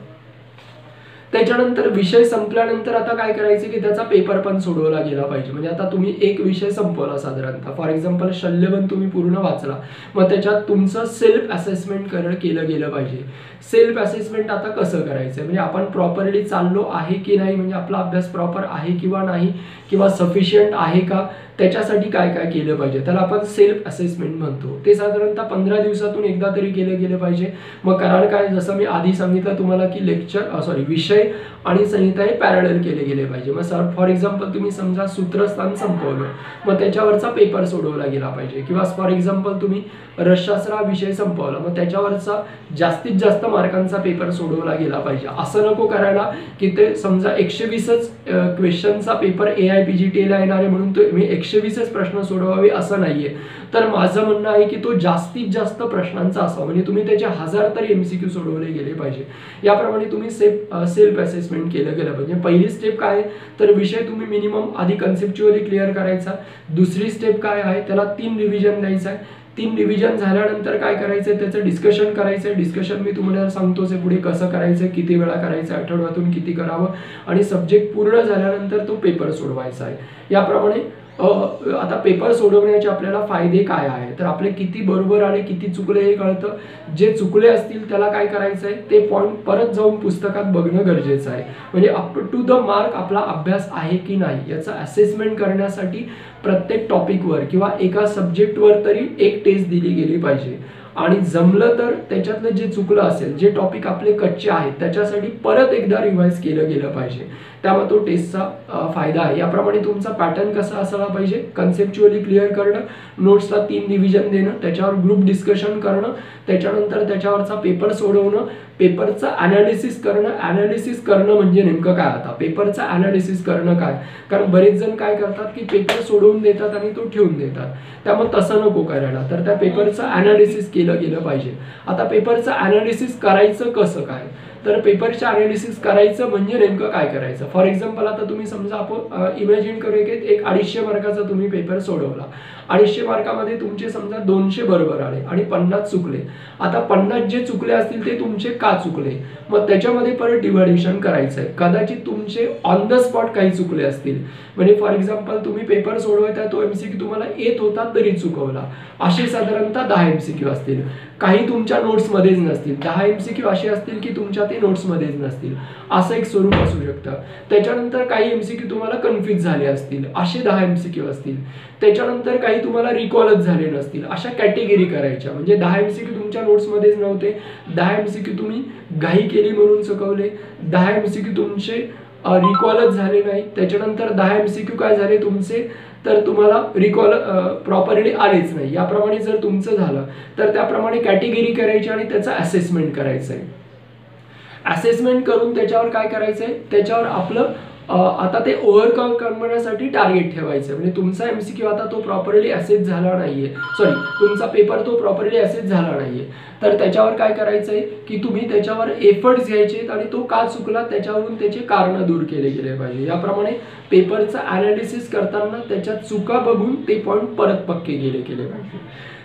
त्याच्यानंतर विषय संपल्यानंतर आता काय करायचं की त्याचा पेपर पण सोडवला गेला पाहिजे. म्हणजे आता तुम्ही एक विषय संपवला साधारणतः, फॉर एक्झाम्पल शल्यबन तुम्ही पूर्ण वाचला, मग त्याच्यात तुमचं सेल्फ असेसमेंट केलं गेलं पाहिजे. सेल्फ असेसमेंट आता कसं करायचं म्हणजे आपण प्रॉपरली चाललो आहे की नाही, म्हणजे आपला अभ्यास प्रॉपर आहे किंवा नाही किंवा सफिशियंट आहे का, त्याच्यासाठी काय काय केलं पाहिजे त्याला आपण सेल्फ असेसमेंट म्हणतो. ते साधारणतः 15 दिवसातून एकदा तरी केलं गेलं पाहिजे. मग कारण काय, जसं मी आधी सांगितलं तुम्हाला की विषय आणि संहिता हे पॅरलल केले गेले पाहिजे. मग फॉर एक्झाम्पल तुम्ही समजा सूत्रस्थान संपवलं, मग त्याच्यावरचा पेपर सोडवला गेला पाहिजे. किंवा फॉर एक्झाम्पल तुम्ही रसशास्त्र हा विषय संपवला, मग त्याच्यावरचा जास्तीत जास्त मार्कांचा पेपर सोडवला गेला पाहिजे. असं नको करायला की ते समजा 120च क्वेश्चनचा पेपर AIPGTला येणार आहे म्हणून तो मी 120च प्रश्न सोडवावे असं नाहीये. तर माझं म्हणणं आहे की तो जास्तीत जास्त प्रश्नांचा असावा, म्हणजे तुम्ही त्याचे 1000 तरी MCQ सोडवले गेले पाहिजे. याप्रमाणे तुम्ही सेल्फ असेसमेंट केलं गेलं पाहिजे. पहिली स्टेप काय आहे तर विषय तुम्ही मिनिमम आधी कन्सेप्च्युअली क्लिअर करायचा. दुसरी स्टेप काय आहे, त्याला 3 रिव्हिजन द्यायचं आहे. 3 रिव्हिजन झाल्यानंतर काय करायचंय त्याचं डिस्कशन करायचंय. डिस्कशन मी तुम्हाला सांगतोच आहे पुढे कसं करायचं, किती वेळा करायचं, आठवड्यातून किती करावं आणि सब्जेक्ट पूर्ण झाल्यानंतर तो पेपर सोडवायचा आहे. याप्रमाणे आता पेपर सोडवण्याचे आपल्याला फायदे काय आहे तर आपले किती बरोबर आले किती चुकले हे कळतं. जे चुकले असतील त्याला काय करायचं आहे ते पॉईंट परत जाऊन पुस्तकात बघणं गरजेचं आहे. म्हणजे अप टू द मार्क आपला अभ्यास आहे की नाही याचं असेसमेंट करण्यासाठी प्रत्येक टॉपिकवर किंवा एका सब्जेक्टवर तरी एक टेस्ट दिली गेली पाहिजे. आणि जमलं तर त्याच्यातलं जे चुकलं असेल, जे टॉपिक आपले कच्चे आहेत त्याच्यासाठी परत एकदा रिवाइज केलं गेलं पाहिजे. त्यामुळे तो टेस्टचा फायदा आहे. याप्रमाणे तुमचा पॅटर्न कसा असला पाहिजे, कन्सेप्च्युअली क्लिअर करणं, नोट्सला 3 रिव्हिजन देणं, त्याच्यावर ग्रुप डिस्कशन करणं, त्याच्यानंतर त्याच्यावरचा पेपर सोडवणं, पेपरचं अनालिसिस करणं. अनालिसिस करणं म्हणजे नेमकं काय, आता पेपरचं अनालिसिस करणं काय, कारण बरेच जण काय करतात की पेपर सोडवून देतात आणि तो ठेवून देतात. त्यामुळे तसं नको करायला, तर त्या पेपरचं अनालिसिस केलं गेलं पाहिजे. आता पेपरचं अनालिसिस करायचं कसं काय, तर पेपरचं अनालिसिस करायचं म्हणजे नेमकं काय करायचं. फॉर एक्झाम्पल आता तुम्ही समजा आपण इमॅजिन करूया की एक 250 मार्काचा तुम्ही पेपर सोडवला. 250 मार्कामध्ये तुमचे समजा 200 बरोबर आले आणि 50 चुकले. आता 50 जे चुकले असतील ते तुमचे का चुकले, मग त्याच्यामध्ये परत डिव्हायडेशन करायचं आहे. कदाचित तुमचे ऑन द स्पॉट काही चुकले असतील, म्हणजे फॉर एक्झाम्पल तुम्ही पेपर सोडवताय तो MCQ तुम्हाला येत होता तरी चुकवला, असे साधारणतः 10 MCQ असतील. काही तुमच्या नोट्समध्येच नसतील, 10 MCQ असे असतील की तुमच्या ते नोट्समध्येच नसतील, असं एक स्वरूप असू शकतं. त्याच्यानंतर काही MCQ तुम्हाला कन्फ्यूज झाले असतील, असे 10 MCQ असतील. त्याच्यानंतर काही तुम्हाला रिकॉलच झाले नसतील, अशा कॅटेगरी करायच्या. म्हणजे 10 MCQ तुमच्या नोट्समध्येच नव्हते, 10 MCQ तुम्ही घाई केली म्हणून चुकवले, 10 MCQ तुमचे रिकॉलच झाले नाही, त्याच्यानंतर 10 MCQ काय झाले तुमचे तर तुम्हाला रिकॉल प्रॉपरली आलेच नाही. याप्रमाणे जर तुमचं झालं तर त्याप्रमाणे कॅटेगरी करायची आणि त्याचं असेसमेंट करायचं आहे. असेसमेंट करून त्याच्यावर काय करायचंय, त्याच्यावर आपलं आता ते ओव्हरकम करण्यासाठी टार्गेट ठेवायचं. म्हणजे तुमचा MCQ आता तो प्रॉपरली असेस झाला नाहीये, तुमचा पेपर तो प्रॉपरली असेस झाला नाहीये, तर त्याच्यावर काय करायचंय की तुम्ही त्याच्यावर एफर्ट्स घ्यायचे आणि तो का चुकला त्याच्यावरून त्याचे कारण दूर केले गेले पाहिजे. याप्रमाणे पेपरचं अनालिसिस करताना त्याच्या चुका बघून ते पॉईंट परत पक्के गेले पाहिजे.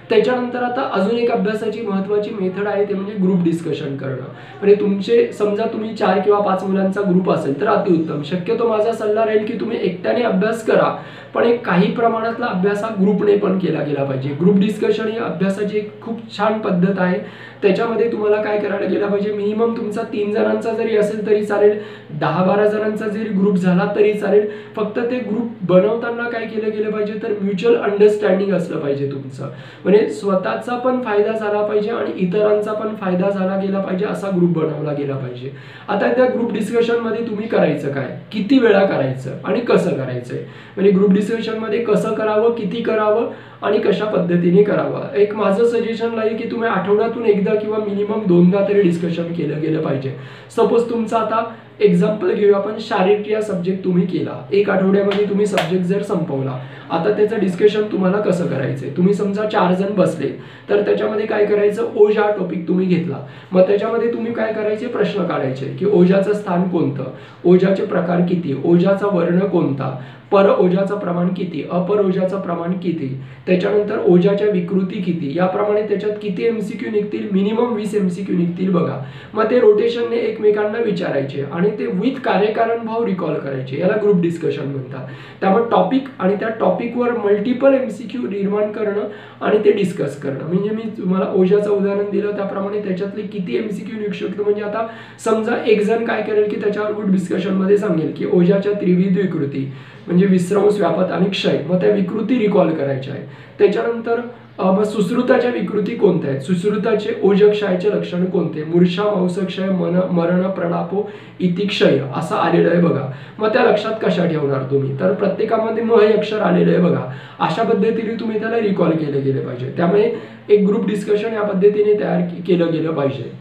त्याच्यानंतर आता अजून एक अभ्यासाची महत्त्वाची मेथड आहे ते म्हणजे ग्रुप डिस्कशन करणं. म्हणजे तुमचे समजा तुम्ही 4 किंवा 5 मुलांचा ग्रुप असेल तर अतिउत्तम. शक्यतो माझा सल्ला राहील की तुम्ही एकट्याने अभ्यास करा, पण एक काही प्रमाणातला अभ्यास हा ग्रुपने पण केला गेला पाहिजे. ग्रुप डिस्कशन ही अभ्यासाची एक खूप छान पद्धत आहे. त्याच्यामध्ये तुम्हाला काय करायला गेला पाहिजे, मिनिमम तुमचा 3 जणांचा जरी असेल तरी चालेल, 10-12 जणांचा जरी ग्रुप झाला तरी चालेल. फक्त ते ग्रुप बनवताना काय केलं गेलं पाहिजे तर म्युच्युअल अंडरस्टँडिंग असलं पाहिजे तुमचं. म्हणजे म्हणजे स्वतःचा पण फायदा झाला पाहिजे आणि इतरांचा पण फायदा झाला गेला पाहिजे असा ग्रुप बनवला गेला पाहिजे। आता त्या ग्रुप डिस्कशनमध्ये तुम्ही करायचं काय, किती वेळा करायचं आणि कसं करायचंय, म्हणजे ग्रुप डिस्कशनमध्ये कसं करावं, किती करावं आणि कशा पद्धतीने करावं। एक माझं सजेशन राहील की तुम्ही आठवड्यातून एकदा किंवा मिनिमम 2दा तरी डिस्कशन केलं गेलं पाहिजे। सपोज तुमचा आता एक्झाम्पल घेऊया आपण, शारीरिक या सब्जेक्ट तुम्ही केला, एक आठवड्यामध्ये तुम्ही सब्जेक्ट जर संपवला, आता त्याचं डिस्कशन तुम्हाला कसं करायचंय, तुम्ही समजा 4 जण बसले तर त्याच्यामध्ये काय करायचं, ओज हा टॉपिक तुम्ही घेतला, मग त्याच्यामध्ये तुम्ही काय करायचे, प्रश्न काढायचे की ओजाचं स्थान कोणतं, ओजाचे प्रकार किती, ओजाचा वर्ण कोणता, पर ओजाचं प्रमाण किती, अपर ओजाचं प्रमाण किती, त्याच्यानंतर ओजाच्या विकृती किती, याप्रमाणे त्याच्यात किती एमसीक्यू निघतील, मिनिमम 20 एमसीक्यू निघतील बघा। मग ते रोटेशनने एकमेकांना विचारायचे आणि ते विथ कार्यकारण भाव रिकॉल करायचे, याला ग्रुप डिस्कशन म्हणतात। त्यामुळे टॉपिक आणि त्या टॉपिकवर मल्टिपल एमसीक्यू निर्माण करणं आणि ते डिस्कस करणं, म्हणजे मी तुम्हाला ओजाचं उदाहरण दिलं त्याप्रमाणे त्याच्यातले किती एमसीक्यू निघू शकतो, म्हणजे आता समजा एक जण काय करेल की त्याच्यावर ग्रुप डिस्कशन मध्ये सांगेल की ओजाच्या त्रिविध विकृती म्हणजे विश्रांश, व्यापत आणि क्षय, मग त्या विकृती रिकॉल करायच्या आहे। त्याच्यानंतर मग सुश्रुताच्या विकृती कोणत्या आहेत, सुश्रुताचे ओजक्षयाचे लक्षण कोणते, मूर्छा, मांसक्षय, मरण, प्रलापो इति क्षय असं आलेलं आहे बघा। मग त्या लक्षात कशा ठेवणार तुम्ही, तर प्रत्येकामध्ये म हे अक्षर आलेलं आहे बघा, अशा पद्धतीने तुम्ही त्याला रिकॉल केले गेले पाहिजे। त्यामुळे एक ग्रुप डिस्कशन या पद्धतीने तयार केलं गेलं पाहिजे।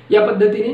या पद्धतीने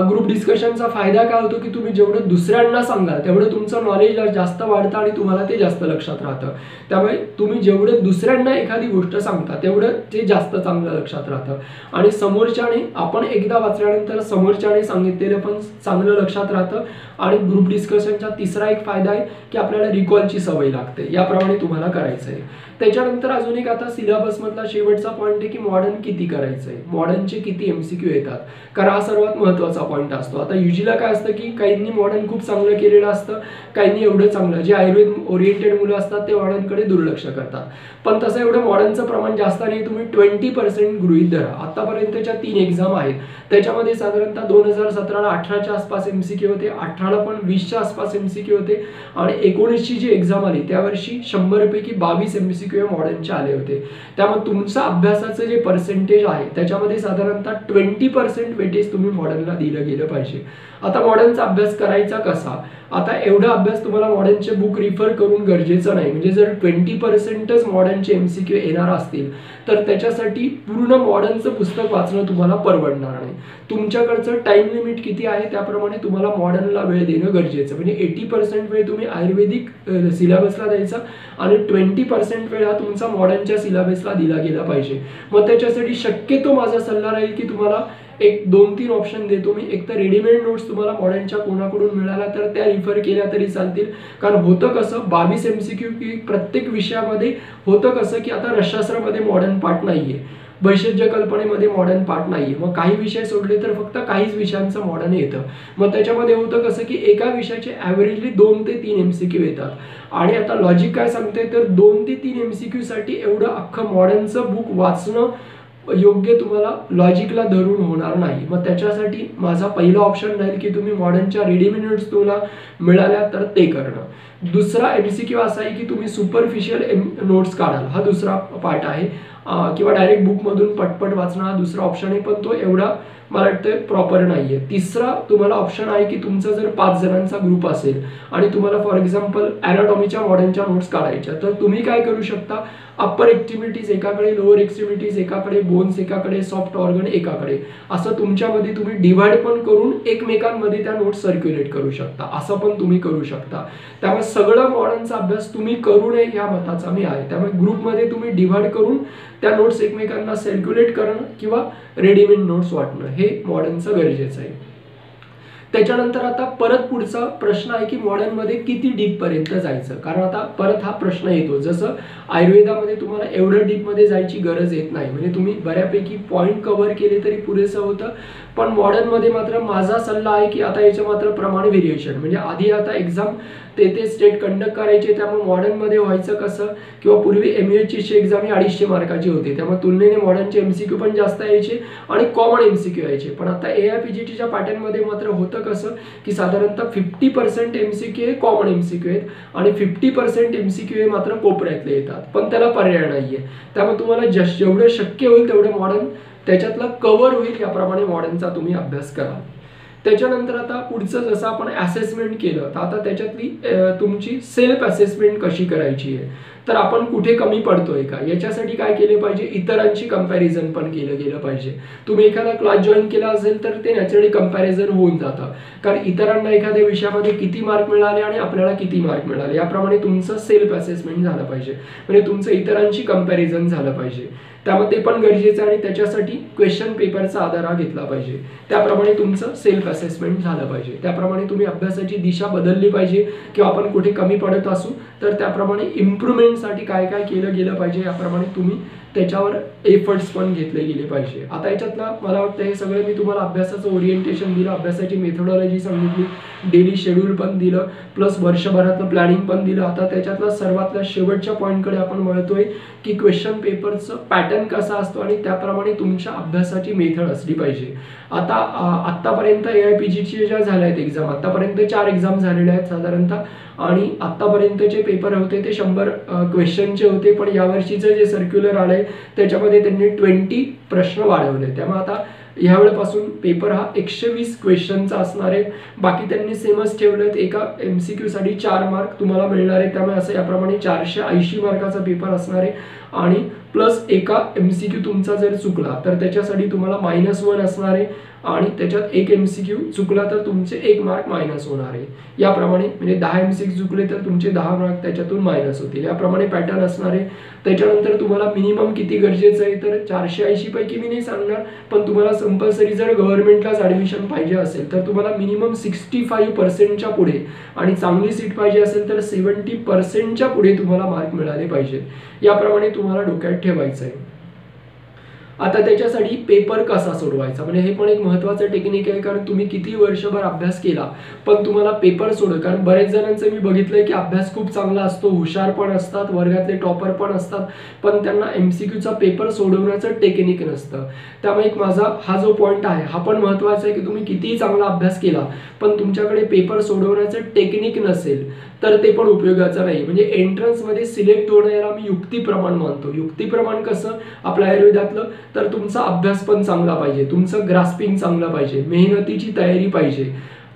ग्रुप डिस्कशनचा फायदा काय होतो की तुम्ही जेवढं दुसऱ्यांना सांगाल तेवढं तुमचं नॉलेज जास्त वाढतं आणि तुम्हाला ते जास्त लक्षात राहतं। त्यामुळे तुम्ही जेवढं दुसऱ्यांना एखादी गोष्ट सांगता तेवढं ते जास्त चांगलं लक्षात राहतं आणि समोरच्याने आपण एकदा वाचल्यानंतर समोरच्याने सांगितलेलं पण चांगलं लक्षात राहतं। आणि ग्रुप डिस्कशनचा तिसरा एक फायदा आहे की आपल्याला रिकॉलची सवय लागते, याप्रमाणे तुम्हाला करायचं आहे। त्याच्यानंतर अजून एक आता सिलेबस मधला शेवटचा पॉईंट आहे की मॉडर्न किती करायचंय, मॉडर्नचे किती एमसीक्यू येतात, कारण हा सर्वात महत्त्वाचा पॉईंट असतो। आता युजला काय असतं की काहींनी मॉडर्न खूप चांगलं केलेलं असतं, काहींनी एवढं चांगलं, जे आयुर्वेद ओरिएंटेड मुलं असतात ते मॉडर्नकडे दुर्लक्ष करतात, पण तसं एवढं मॉडर्नचं प्रमाण जास्त नाही, तुम्ही 20% गृहीत धरा। आतापर्यंतच्या 3 एक्झाम आहेत त्याच्यामध्ये साधारणतः 2017ला 18च्या आसपास एमसीक्यू होते, 18ला पण 20च्या आसपास एमसीक्यू होते आणि 19ची जी एक्झाम आली त्यावर्षी 100 पैकी 22 एमसीक्यू मॉडर्नचे आले होते। त्यामुळे तुमचं अभ्यासाचं जे पर्सेंटेज आहे त्याच्यामध्ये साधारणतः 20% वेटेज तुम्ही मॉडर्नला दिलं गेलं पाहिजे। आता मॉडर्नचा अभ्यास करायचा कसा, आता एवढा अभ्यास तुम्हाला मॉडर्नचे बुक रिफर करून गरजेचं नाही, म्हणजे जर 20%च मॉडर्नचे एमसीक्यू येणार असतील तर त्याच्यासाठी पूर्ण मॉडर्नचं पुस्तक वाचणं तुम्हाला परवडणार नाही। तुमच्याकडचं टाइम लिमिट किती आहे त्याप्रमाणे तुम्हाला मॉडर्नला वेळ देणं गरजेचं, म्हणजे 80% वेळ तुम्ही आयुर्वेदिक सिलेबसला द्यायचा आणि 20% वेळ हा तुमचा मॉडर्नच्या सिलेबसला दिला गेला पाहिजे। मग त्याच्यासाठी शक्यतो माझा सल्ला राहील की तुम्हाला एक 2-3 ऑप्शन देतो मी, एक तर रेडीमेड नोट्स तुम्हाला मॉडर्नच्या कोणाकडून मिळाला तर त्या रिफर केल्या तरी चालतील, कारण होतं कसं 22 एमसीक्यू की प्रत्येक विषयामध्ये होतं कसं की आता रसशास्त्रामध्ये मॉडर्न पार्ट नाहीये, वैशिष्ट्य कल्पनेमध्ये मॉडर्न पार्ट नाहीये, मग काही विषय सोडले तर फक्त काहीच विषयांचं मॉडर्न येतं। मग त्याच्यामध्ये होतं कसं की एका विषयाचे ॲव्हरेजली 2 ते 3 एमसीक्यू येतात आणि आता लॉजिक काय सांगते तर 2 ते 3 एमसीक्यू साठी एवढं अख्खं मॉडर्नचं बुक वाचणं योग्य तुम्हाला लॉजिकला धरून होणार नाही। मग त्याच्यासाठी माझा पहिला ऑप्शन राहील की तुम्ही मॉडर्नच्या रेडीमेड नोट्स तुम्हाला मिळाल्या तर ते करणं। दुसरा एमसीक्यू असा आहे की तुम्ही सुपरफिशियल नोट्स काढाल, हा दुसरा पार्ट आहे, किंवा डायरेक्ट बुक मधून पटपट वाचणं हा दुसरा ऑप्शन आहे, पण तो एवढा मला वाटतं प्रॉपर नाहीये। तिसरा तुम्हाला ऑप्शन आहे की तुमचा जर 5 जणांचा ग्रुप असेल आणि तुम्हाला फॉर एक्झाम्पल ॲनाटॉमीच्या मॉडर्नच्या नोट्स काढायच्या तर तुम्ही काय करू शकता, अप्पर एक्स्ट्रीमिटीज एकाकडे, लोअर एक्स्ट्रीमिटीज एकाकडे, बोन्स एकाकडे, सॉफ्ट ऑर्गन एकाकडे, असं तुमच्यामध्ये तुम्ही डिवाइड पण करून एकमेकांमध्ये त्या नोट्स सर्क्युलेट करू शकता, असं पण तुम्ही करू शकता। त्यामुळे सगळं मॉडर्नचा अभ्यास तुम्ही करू नये या मताचा मी आहे। त्यामुळे ग्रुपमध्ये तुम्ही डिवाइड करून त्या नोट्स एकमेकांना सर्क्युलेट करणं किंवा रेडीमेड नोट्स वाटणं हे मॉडर्नचं गरजेचं आहे। त्याच्यानंतर आता परत पुढचा प्रश्न आहे की मॉडर्न मध्ये किती डीप पर्यंत जायचं, कारण आता परत हा प्रश्न येतो, जसं आयुर्वेदामध्ये तुम्हाला एवढं डीप मध्ये जायची गरज येत नाही, म्हणजे तुम्ही बऱ्यापैकी पॉइंट कव्हर केले तरी पुरेसं होतं, पण मॉडर्न मध्ये मात्र माझा सल्ला आहे की आता याचं मात्र प्रमाण व्हेरिएशन, म्हणजे आधी आता एक्झाम ते स्टेट कंडक्ट करायचे, त्यामुळे मॉडर्न मध्ये व्हायचं कसं, किंवा पूर्वी एमयूएचची एक्झाम ही 250 मार्काची होती, त्यामुळे तुलनेने मॉडर्नचे एमसीक्यू पण जास्त यायचे आणि कॉमन एमसीक्यू यायचे, पण आता एआयपीजीटीच्या पॅटर्नमध्ये मात्र होतं कसं की साधारणतः 50% MCQ हे कॉमन MCQ आहेत आणि 50% MCQ हे मात्र कोपऱ्यातले येतात, पण त्याला पर्याय नाहीये. त्यामुळे तुम्हाला जेवढं शक्य होईल तेवढं मॉडर्न त्याच्यातला कव्हर होईल याप्रमाणे मॉडर्नचा तुम्ही अभ्यास करा. त्याच्यानंतर आता पुढचं जसं आपण असेसमेंट केलं तर आता त्याच्यातली तुमची सेल्फ असेसमेंट कशी करायची आहे, तर आपण कुठे कमी पडतोय का याच्यासाठी काय केले पाहिजे, इतरांची कंपॅरिझन पण केलं गेलं पाहिजे. तुम्ही एखादा क्लास जॉईन केला असेल तर ते नॅचरली कंपॅरिझन होऊन जातं, कारण इतरांना एखाद्या विषयामध्ये किती मार्क मिळाले आणि आपल्याला किती मार्क मिळाले याप्रमाणे तुमचं सेल्फ असेसमेंट झालं पाहिजे, म्हणजे तुमचं इतरांची कंपॅरिझन झालं पाहिजे. त्यामुळे ते पण गरजेचं आणि त्याच्यासाठी क्वेश्चन पेपरचा आधार हा घेतला पाहिजे. त्याप्रमाणे तुमचं सेल्फ असेसमेंट झालं पाहिजे. त्याप्रमाणे तुम्ही अभ्यासाची दिशा बदलली पाहिजे किंवा आपण कुठे कमी पडत असू तर त्याप्रमाणे इम्प्रूव्हमेंटसाठी काय काय केलं गेलं पाहिजे याप्रमाणे तुम्ही त्याच्यावर एफर्ट्स पण घेतले गेले पाहिजे. आता याच्यातला मला वाटतं हे सगळं मी तुम्हाला अभ्यासाचं ओरिएंटेशन दिलं, अभ्यासाची मेथोडॉलॉजी सांगितली, डेली शेड्यूल पण दिलं, प्लस वर्षभरातलं प्लॅनिंग पण दिलं. आता त्याच्यातला सर्वातल्या शेवटच्या पॉईंटकडे आपण वळतोय की क्वेश्चन पेपरचं पॅटर्न कसा असतो आणि त्याप्रमाणे तुमच्या अभ्यासाची मेथड असली पाहिजे. आता आत्तापर्यंत AIPGच्या ज्या झाल्या आहेत एक्झाम, आतापर्यंत 4 एक्झाम झालेल्या आहेत साधारणतः, आणि आतापर्यंतचे पेपर होते ते 100 क्वेश्चनचे होते, पण यावर्षीचं जे सर्क्युलर आलंय त्याच्यामध्ये त्यांनी 20 प्रश्न वाढवले. त्यामुळे आता ह्यावेळेपासून पेपर हा 120 क्वेश्चनचा असणार आहे. बाकी त्यांनी सेमच ठेवलेत, एका MCQ साठी 4 मार्क तुम्हाला मिळणार आहे. त्यामुळे असं याप्रमाणे 480 मार्काचा पेपर असणार आहे आणि प्लस एका MCQ तुमचा जर चुकला तर त्याच्यासाठी तुम्हाला -1 असणार आहे आणि त्याच्यात एक MCQ चुकला तर तुमचे 1 मार्क मायनस होणार आहे. याप्रमाणे म्हणजे 10 MCQ चुकले तर तुमचे 10 मार्क त्याच्यातून मायनस होतील. याप्रमाणे पॅटर्न असणार आहे. त्याच्यानंतर तुम्हाला मिनिमम किती गरजेचं आहे तर 480 पैकी मी नाही सांगणार, पण तुम्हाला कंपल्सरी जर गव्हर्नमेंटलाच ऍडमिशन पाहिजे असेल तर तुम्हाला मिनिमम 65% पुढे आणि चांगली सीट पाहिजे असेल तर 70% पुढे तुम्हाला मार्क मिळाले पाहिजेत. याप्रमाणे तुम्हाला डोक्यात ठेवायचं आहे. आता त्याच्यासाठी पेपर कसा सोडवायचा, म्हणजे हे पण एक महत्त्वाचं टेक्निक आहे, कारण तुम्ही किती वर्षभर अभ्यास केला पण तुम्हाला पेपर सोड, कारण बरेच जणांचं मी बघितलंय की अभ्यास खूप चांगला असतो, हुशार पण असतात, वर्गातले टॉपर पण असतात, पण त्यांना MCQचा पेपर सोडवण्याचं टेक्निक नसतं. त्यामुळे एक माझा हा जो पॉईंट आहे हा पण महत्त्वाचा आहे की तुम्ही कितीही चांगला अभ्यास केला पण तुमच्याकडे पेपर सोडवण्याचं टेक्निक नसेल तर ते पण उपयोगाचं नाही. म्हणजे एंट्रन्समध्ये सिलेक्ट होणं याला मी युक्तिप्रमाण मानतो. युक्तिप्रमाण कसं आपल्या आयुर्वेदातलं, तर तुमचा अभ्यास पण चांगला पाहिजे, तुमचं ग्रास्पिंग चांगलं पाहिजे, मेहनतीची तयारी पाहिजे,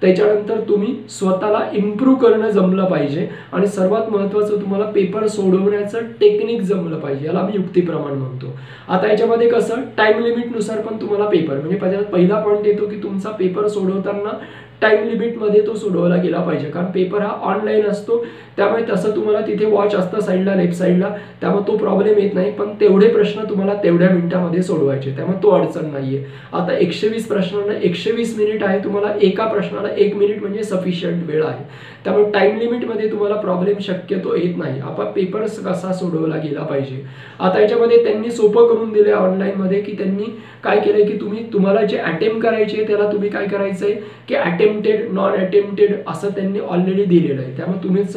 त्याच्यानंतर तुम्ही स्वतःला इम्प्रूव्ह करणं जमलं पाहिजे आणि सर्वात महत्त्वाचं तुम्हाला पेपर सोडवण्याचं टेक्निक जमलं पाहिजे, याला मी युक्तिप्रमाण म्हणतो. आता याच्यामध्ये कसं टाइम लिमिटनुसार पण तुम्हाला पेपर, म्हणजे पहिला पॉईंट येतो की तुमचा पेपर सोडवताना टाइम लिमिटमध्ये तो सोडवला गेला पाहिजे, कारण पेपर हा ऑनलाईन असतो. त्यामुळे तसं तुम्हाला तिथे वॉच असतं साईडला, लेफ्ट साईडला, त्यामुळे तो प्रॉब्लेम येत नाही, पण तेवढे प्रश्न तुम्हाला तेवढ्या मिनिटामध्ये सोडवायचे, त्यामुळे तो अडचण नाहीये. आता 120 प्रश्नांना 120 मिनिट आहे, तुम्हाला एका प्रश्नाला 1 मिनिट म्हणजे सफिशियंट वेळ आहे. त्यामुळे टाइम लिमिटमध्ये तुम्हाला प्रॉब्लेम शक्यतो येत नाही. आपण पेपर कसा सोडवला गेला पाहिजे. आता याच्यामध्ये त्यांनी सोपं करून दिले ऑनलाईनमध्ये की त्यांनी काय केलंय की तुम्हाला जे अटेम्प्ट करायचे त्याला तुम्ही काय करायचंय की अटेम्प्टेड, नॉन अटेम्प्टेड असं त्यांनी ऑलरेडी दिलेलं आहे. त्यामुळे तुम्हीच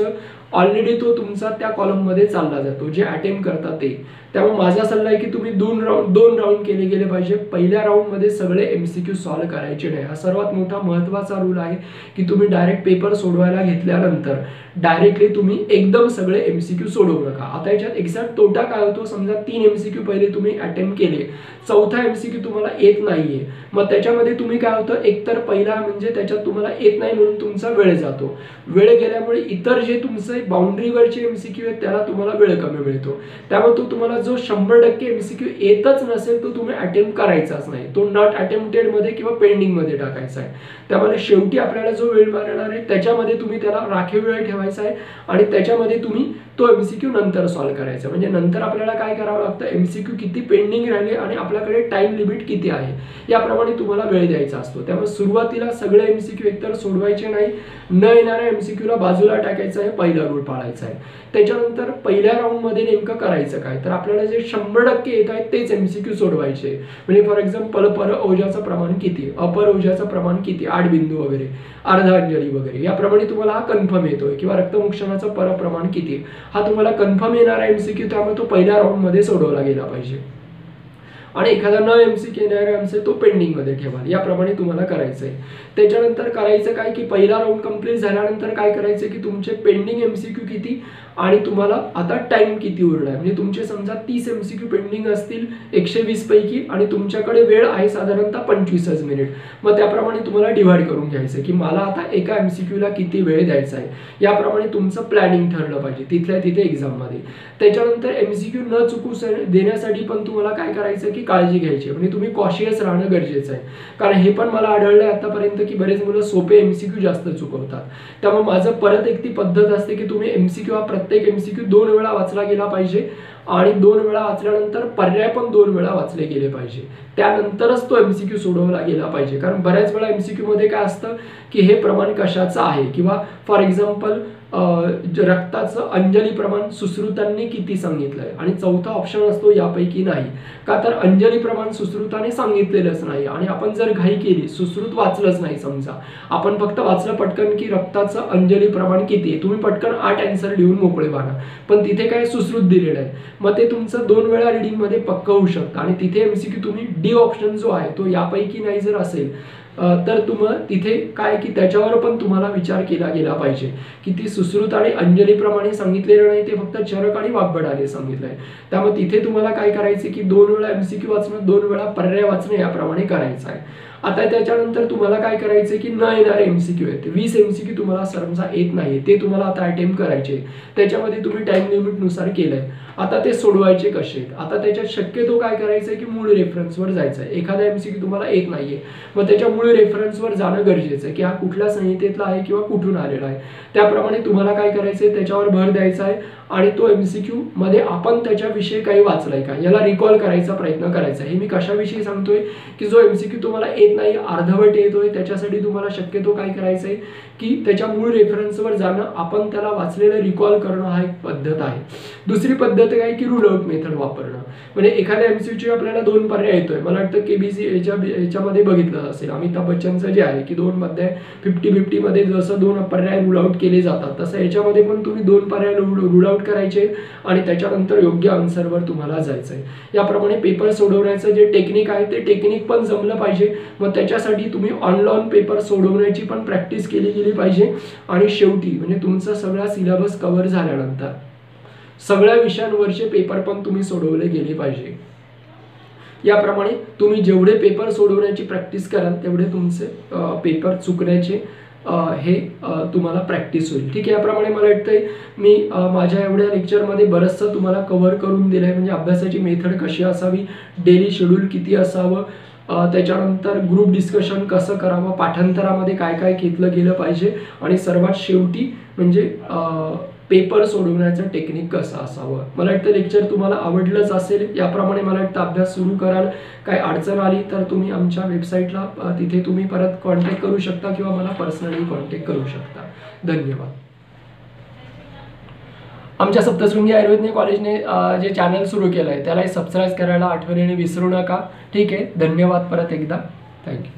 ऑलरेडी तो तुमचा त्या कॉलममध्ये चालला जातो जे अटेम्प्ट करतात ते. त्यामुळे माझा सल्ला आहे की तुम्ही 2 राऊंड केले गेले पाहिजे. पहिल्या राऊंडमध्ये सगळे MCQ सॉल्व्ह करायचे नाही. हा सर्वात मोठा महत्त्वाचा रूल आहे की तुम्ही डायरेक्ट पेपर सोडवायला घेतल्यानंतर डायरेक्टली तुम्ही एकदम सगळे MCQ सोडवू नका. आता याच्यात एक्झॅक्ट तोटा काय होतो, समजा 3 MCQ पहिले तुम्ही अटेम्प्ट केले, चौथा MCQ तुम्हाला येत नाहीये, मग त्याच्यामध्ये तुम्ही काय होतं, एकतर पहिला म्हणजे त्याच्यात तुम्हाला येत नाही म्हणून तुमचा वेळ जातो. वेळ गेल्यामुळे इतर जे तुमचे बाउंड्रीवरचे MCQ आहेत त्याला तुम्हाला वेळ कमी मिळतो. त्यामुळे तो तुम्हाला जो 100% MCQ येतच नसेल तो तुम्ही अटेम्प्ट करायचाच नाही, तो नॉट अटेम्प्टेड मध्ये किंवा पेंडिंग मध्ये टाकायचा आहे. त्यामुळे शेवटी आपल्याला जो वेळ मिळणार आहे त्याच्यामध्ये तुम्ही त्याला राखीव वेळ ठेवायचा आहे आणि त्याच्यामध्ये तुम्ही तो MCQ नंतर सॉल्व्ह करायचा. म्हणजे नंतर आपल्याला काय करावं लागतं, MCQ किती पेंडिंग राहिले आणि आपल्याकडे टाइम लिमिट किती आहे याप्रमाणे तुम्हाला वेळ द्यायचा असतो. त्यामुळे सुरुवातीला सगळे MCQ एकतर सोडवायचे नाही, न येणाऱ्या MCQ ला बाजूला टाकायचं आहे, पहिला रूल पाळायचा आहे. त्याच्यानंतर पहिल्या राऊंड मध्ये नेमकं करायचं काय, तर आपल्याला जे 100% येत आहे तेच MCQ सोडवायचे. म्हणजे फॉर एक्झाम्पल पर ओझाचं प्रमाण किती, अपर ओझाचं प्रमाण किती, 8 बिंदू वगैरे, अर्धांजली वगैरे, याप्रमाणे तुम्हाला हा कन्फर्म येतोय. किंवा रक्तमुक्षणाचं प्रमाण किती हा तुम्हाला कन्फर्म येणार आहे MCQ, त्यामुळे तो पहिल्या राऊंड मध्ये सोडवला गेला पाहिजे. आणि एखादा न MCQ येणारा असेल तो पेंडिंगमध्ये ठेवाल, याप्रमाणे तुम्हाला करायचं आहे. त्याच्यानंतर करायचं काय की पहिला राऊंड कंप्लीट झाल्यानंतर काय करायचं की तुमचे पेंडिंग MCQ किती आणि तुम्हाला आता टाइम किती उरला आहे. म्हणजे तुमचे समजा 30 MCQ पेंडिंग असतील 120 पैकी आणि तुमच्याकडे वेळ आहे साधारणतः 25 मिनिट, मग त्याप्रमाणे तुम्हाला डिवाइड करून घ्यायचं की मला आता एका MCQ ला किती वेळ द्यायचा आहे. याप्रमाणे तुमचं प्लॅनिंग ठरलं पाहिजे तिथल्या तिथे एक्झाममध्ये. त्याच्यानंतर MCQ न चुकू देण्यासाठी पण तुम्हाला काय करायचं की काळजी घ्यायची, म्हणजे तुम्ही कॉशियस राहणं गरजेचं आहे. कारण हे पण मला आढळलंय आतापर्यंत की बरेच मुलं सोपे MCQ जास्त चुकवतात. त्यामुळे माझं परत एक ती पद्धत असते की तुम्ही MCQ हा प्रत्येक MCQ 2 वेळा वाचला गेला पाहिजे आणि 2 वेळा वाचल्यानंतर पर्याय पण 2 वेळा वाचले गेले पाहिजे, त्यानंतरच तो MCQ सोडवला गेला पाहिजे. कारण बऱ्याच वेळा MCQ मध्ये काय असतं की हे प्रमाण कशाचं आहे, किंवा फॉर एक्झाम्पल रक्ताचं अंजली प्रमाण सुश्रुतांनी किती सांगितलंय आणि चौथा ऑप्शन असतो यापैकी नाही. का तर अंजली प्रमाण सुश्रुताने सांगितलेलंच नाही आणि आपण जर घाई केली, सुश्रुत वाचलंच नाही, समजा आपण फक्त वाचलं पटकन की रक्ताचं अंजली प्रमाण किती आहे, तुम्ही पटकन 8 आन्सर लिहून मोकळे बघा, पण तिथे काय सुश्रुत दिलेलं आहे, मग ते तुमचं 2 वेळा रीडिंग मध्ये पक्क होऊ शकतं. आणि तिथे MCQ तुम्ही डी ऑप्शन जो आहे तो यापैकी नाही जर असेल तर तुम्हाला तिथे काय की त्याच्यावर पण तुम्हाला विचार केला गेला पाहिजे की ती सुश्रुत आणि अंजली प्रमाणे सांगितलेलं नाही, ते फक्त चरक आणि वाग्भटाने सांगितलंय. त्यामुळे तिथे तुम्हाला काय करायचं की 2 वेळा MCQ वाचणं, 2 वेळा पर्याय वाचणं याप्रमाणे करायचं आहे. आता त्याच्यानंतर तुम्हाला काय करायचं की न येणारे MCQ आहेत, 20 MCQ तुम्हाला समजा येत नाही, ते तुम्हाला आता अटेम्प्ट करायचे. त्याच्यामध्ये तुम्ही टाइम लिमिट नुसार केलंय. आता ते सोडवायचे कसे, आता त्याच्यात शक्यतो काय करायचंय की मूळ रेफरन्सवर जायचं आहे. एखादा MCQ तुम्हाला येत नाहीये, मग त्याच्या मूळ रेफरन्सवर जाणं गरजेचं आहे की हा कुठल्या संहितेतला आहे किंवा कुठून आलेला आहे. त्याप्रमाणे तुम्हाला काय करायचंय त्याच्यावर भर द्यायचा आहे आणि तो MCQ मध्ये आपण त्याच्याविषयी काही वाचलाय का याला रिकॉल करायचा प्रयत्न करायचा. हे मी कशाविषयी सांगतोय की जो MCQ तुम्हाला येत नाही, अर्धवट येतोय, त्याच्यासाठी तुम्हाला शक्यतो काय करायचंय की त्याच्या मूळ रेफरन्सवर जाणं, आपण त्याला वाचलेलं रिकॉल करणं हा एक पद्धत आहे. दुसरी पद्धत काय की रूल आउट मेथड वापरणं. म्हणजे एखाद्या MCQ आपल्याला 2 पर्याय येतोय, मला वाटतं KBC याच्यामध्ये बघितलं असेल अमिताभ बच्चनचं जे आहे की 2 मध्ये 50-50 मध्ये जसं 2 पर्याय रूल आउट केले जातात तसं याच्यामध्ये पण तुम्ही 2 पर्याय रूल आउट करायचे आणि त्याच्यानंतर योग्य आन्सरवर तुम्हाला जायचंय. याप्रमाणे पेपर सोडवण्याचं जे टेक्निक आहे ते टेक्निक पण जमलं पाहिजे. मग त्याच्यासाठी तुम्ही ऑनलाईन पेपर सोडवण्याची पण प्रॅक्टिस केली गेली पाहिजे. आणि शेवटी म्हणजे तुमचा सगळा सिलेबस कव्हर झाल्यानंतर सगळ्या विषयांवरचे पेपर पण तुम्ही सोडवले गेले पाहिजे. याप्रमाणे तुम्ही जेवढे पेपर सोडवण्याची प्रॅक्टिस कराल तेवढे तुमचे पेपर चुकण्याचे हे तुम्हाला प्रॅक्टिस होईल. ठीक आहे, याप्रमाणे मला वाटतंय मी माझ्या एवढ्या लेक्चरमध्ये बरंचसं तुम्हाला कव्हर करून दिलं आहे. म्हणजे अभ्यासाची मेथड कशी असावी, डेली शेड्यूल किती असावं, त्याच्यानंतर ग्रुप डिस्कशन कसं करावं, पाठांतरामध्ये काय काय घेतलं गेलं पाहिजे आणि सर्वात शेवटी म्हणजे पेपर सोडवण्याचं टेक्निक कसं असावं. मला वाटतं लेक्चर तुम्हाला आवडलंच असेल. याप्रमाणे मला वाटतं अभ्यास सुरू कराल. काय अडचण आली तर तुम्ही आमच्या वेबसाईटला तिथे तुम्ही परत कॉन्टॅक्ट करू शकता किंवा मला पर्सनली कॉन्टॅक्ट करू शकता. धन्यवाद. आमच्या सप्तशृंगी आयुर्वेद कॉलेजने जे चॅनल सुरू केलं आहे त्याला सबस्क्राईब करायला आठवणीने विसरू नका. ठीक आहे, धन्यवाद परत एकदा. थँक्यू.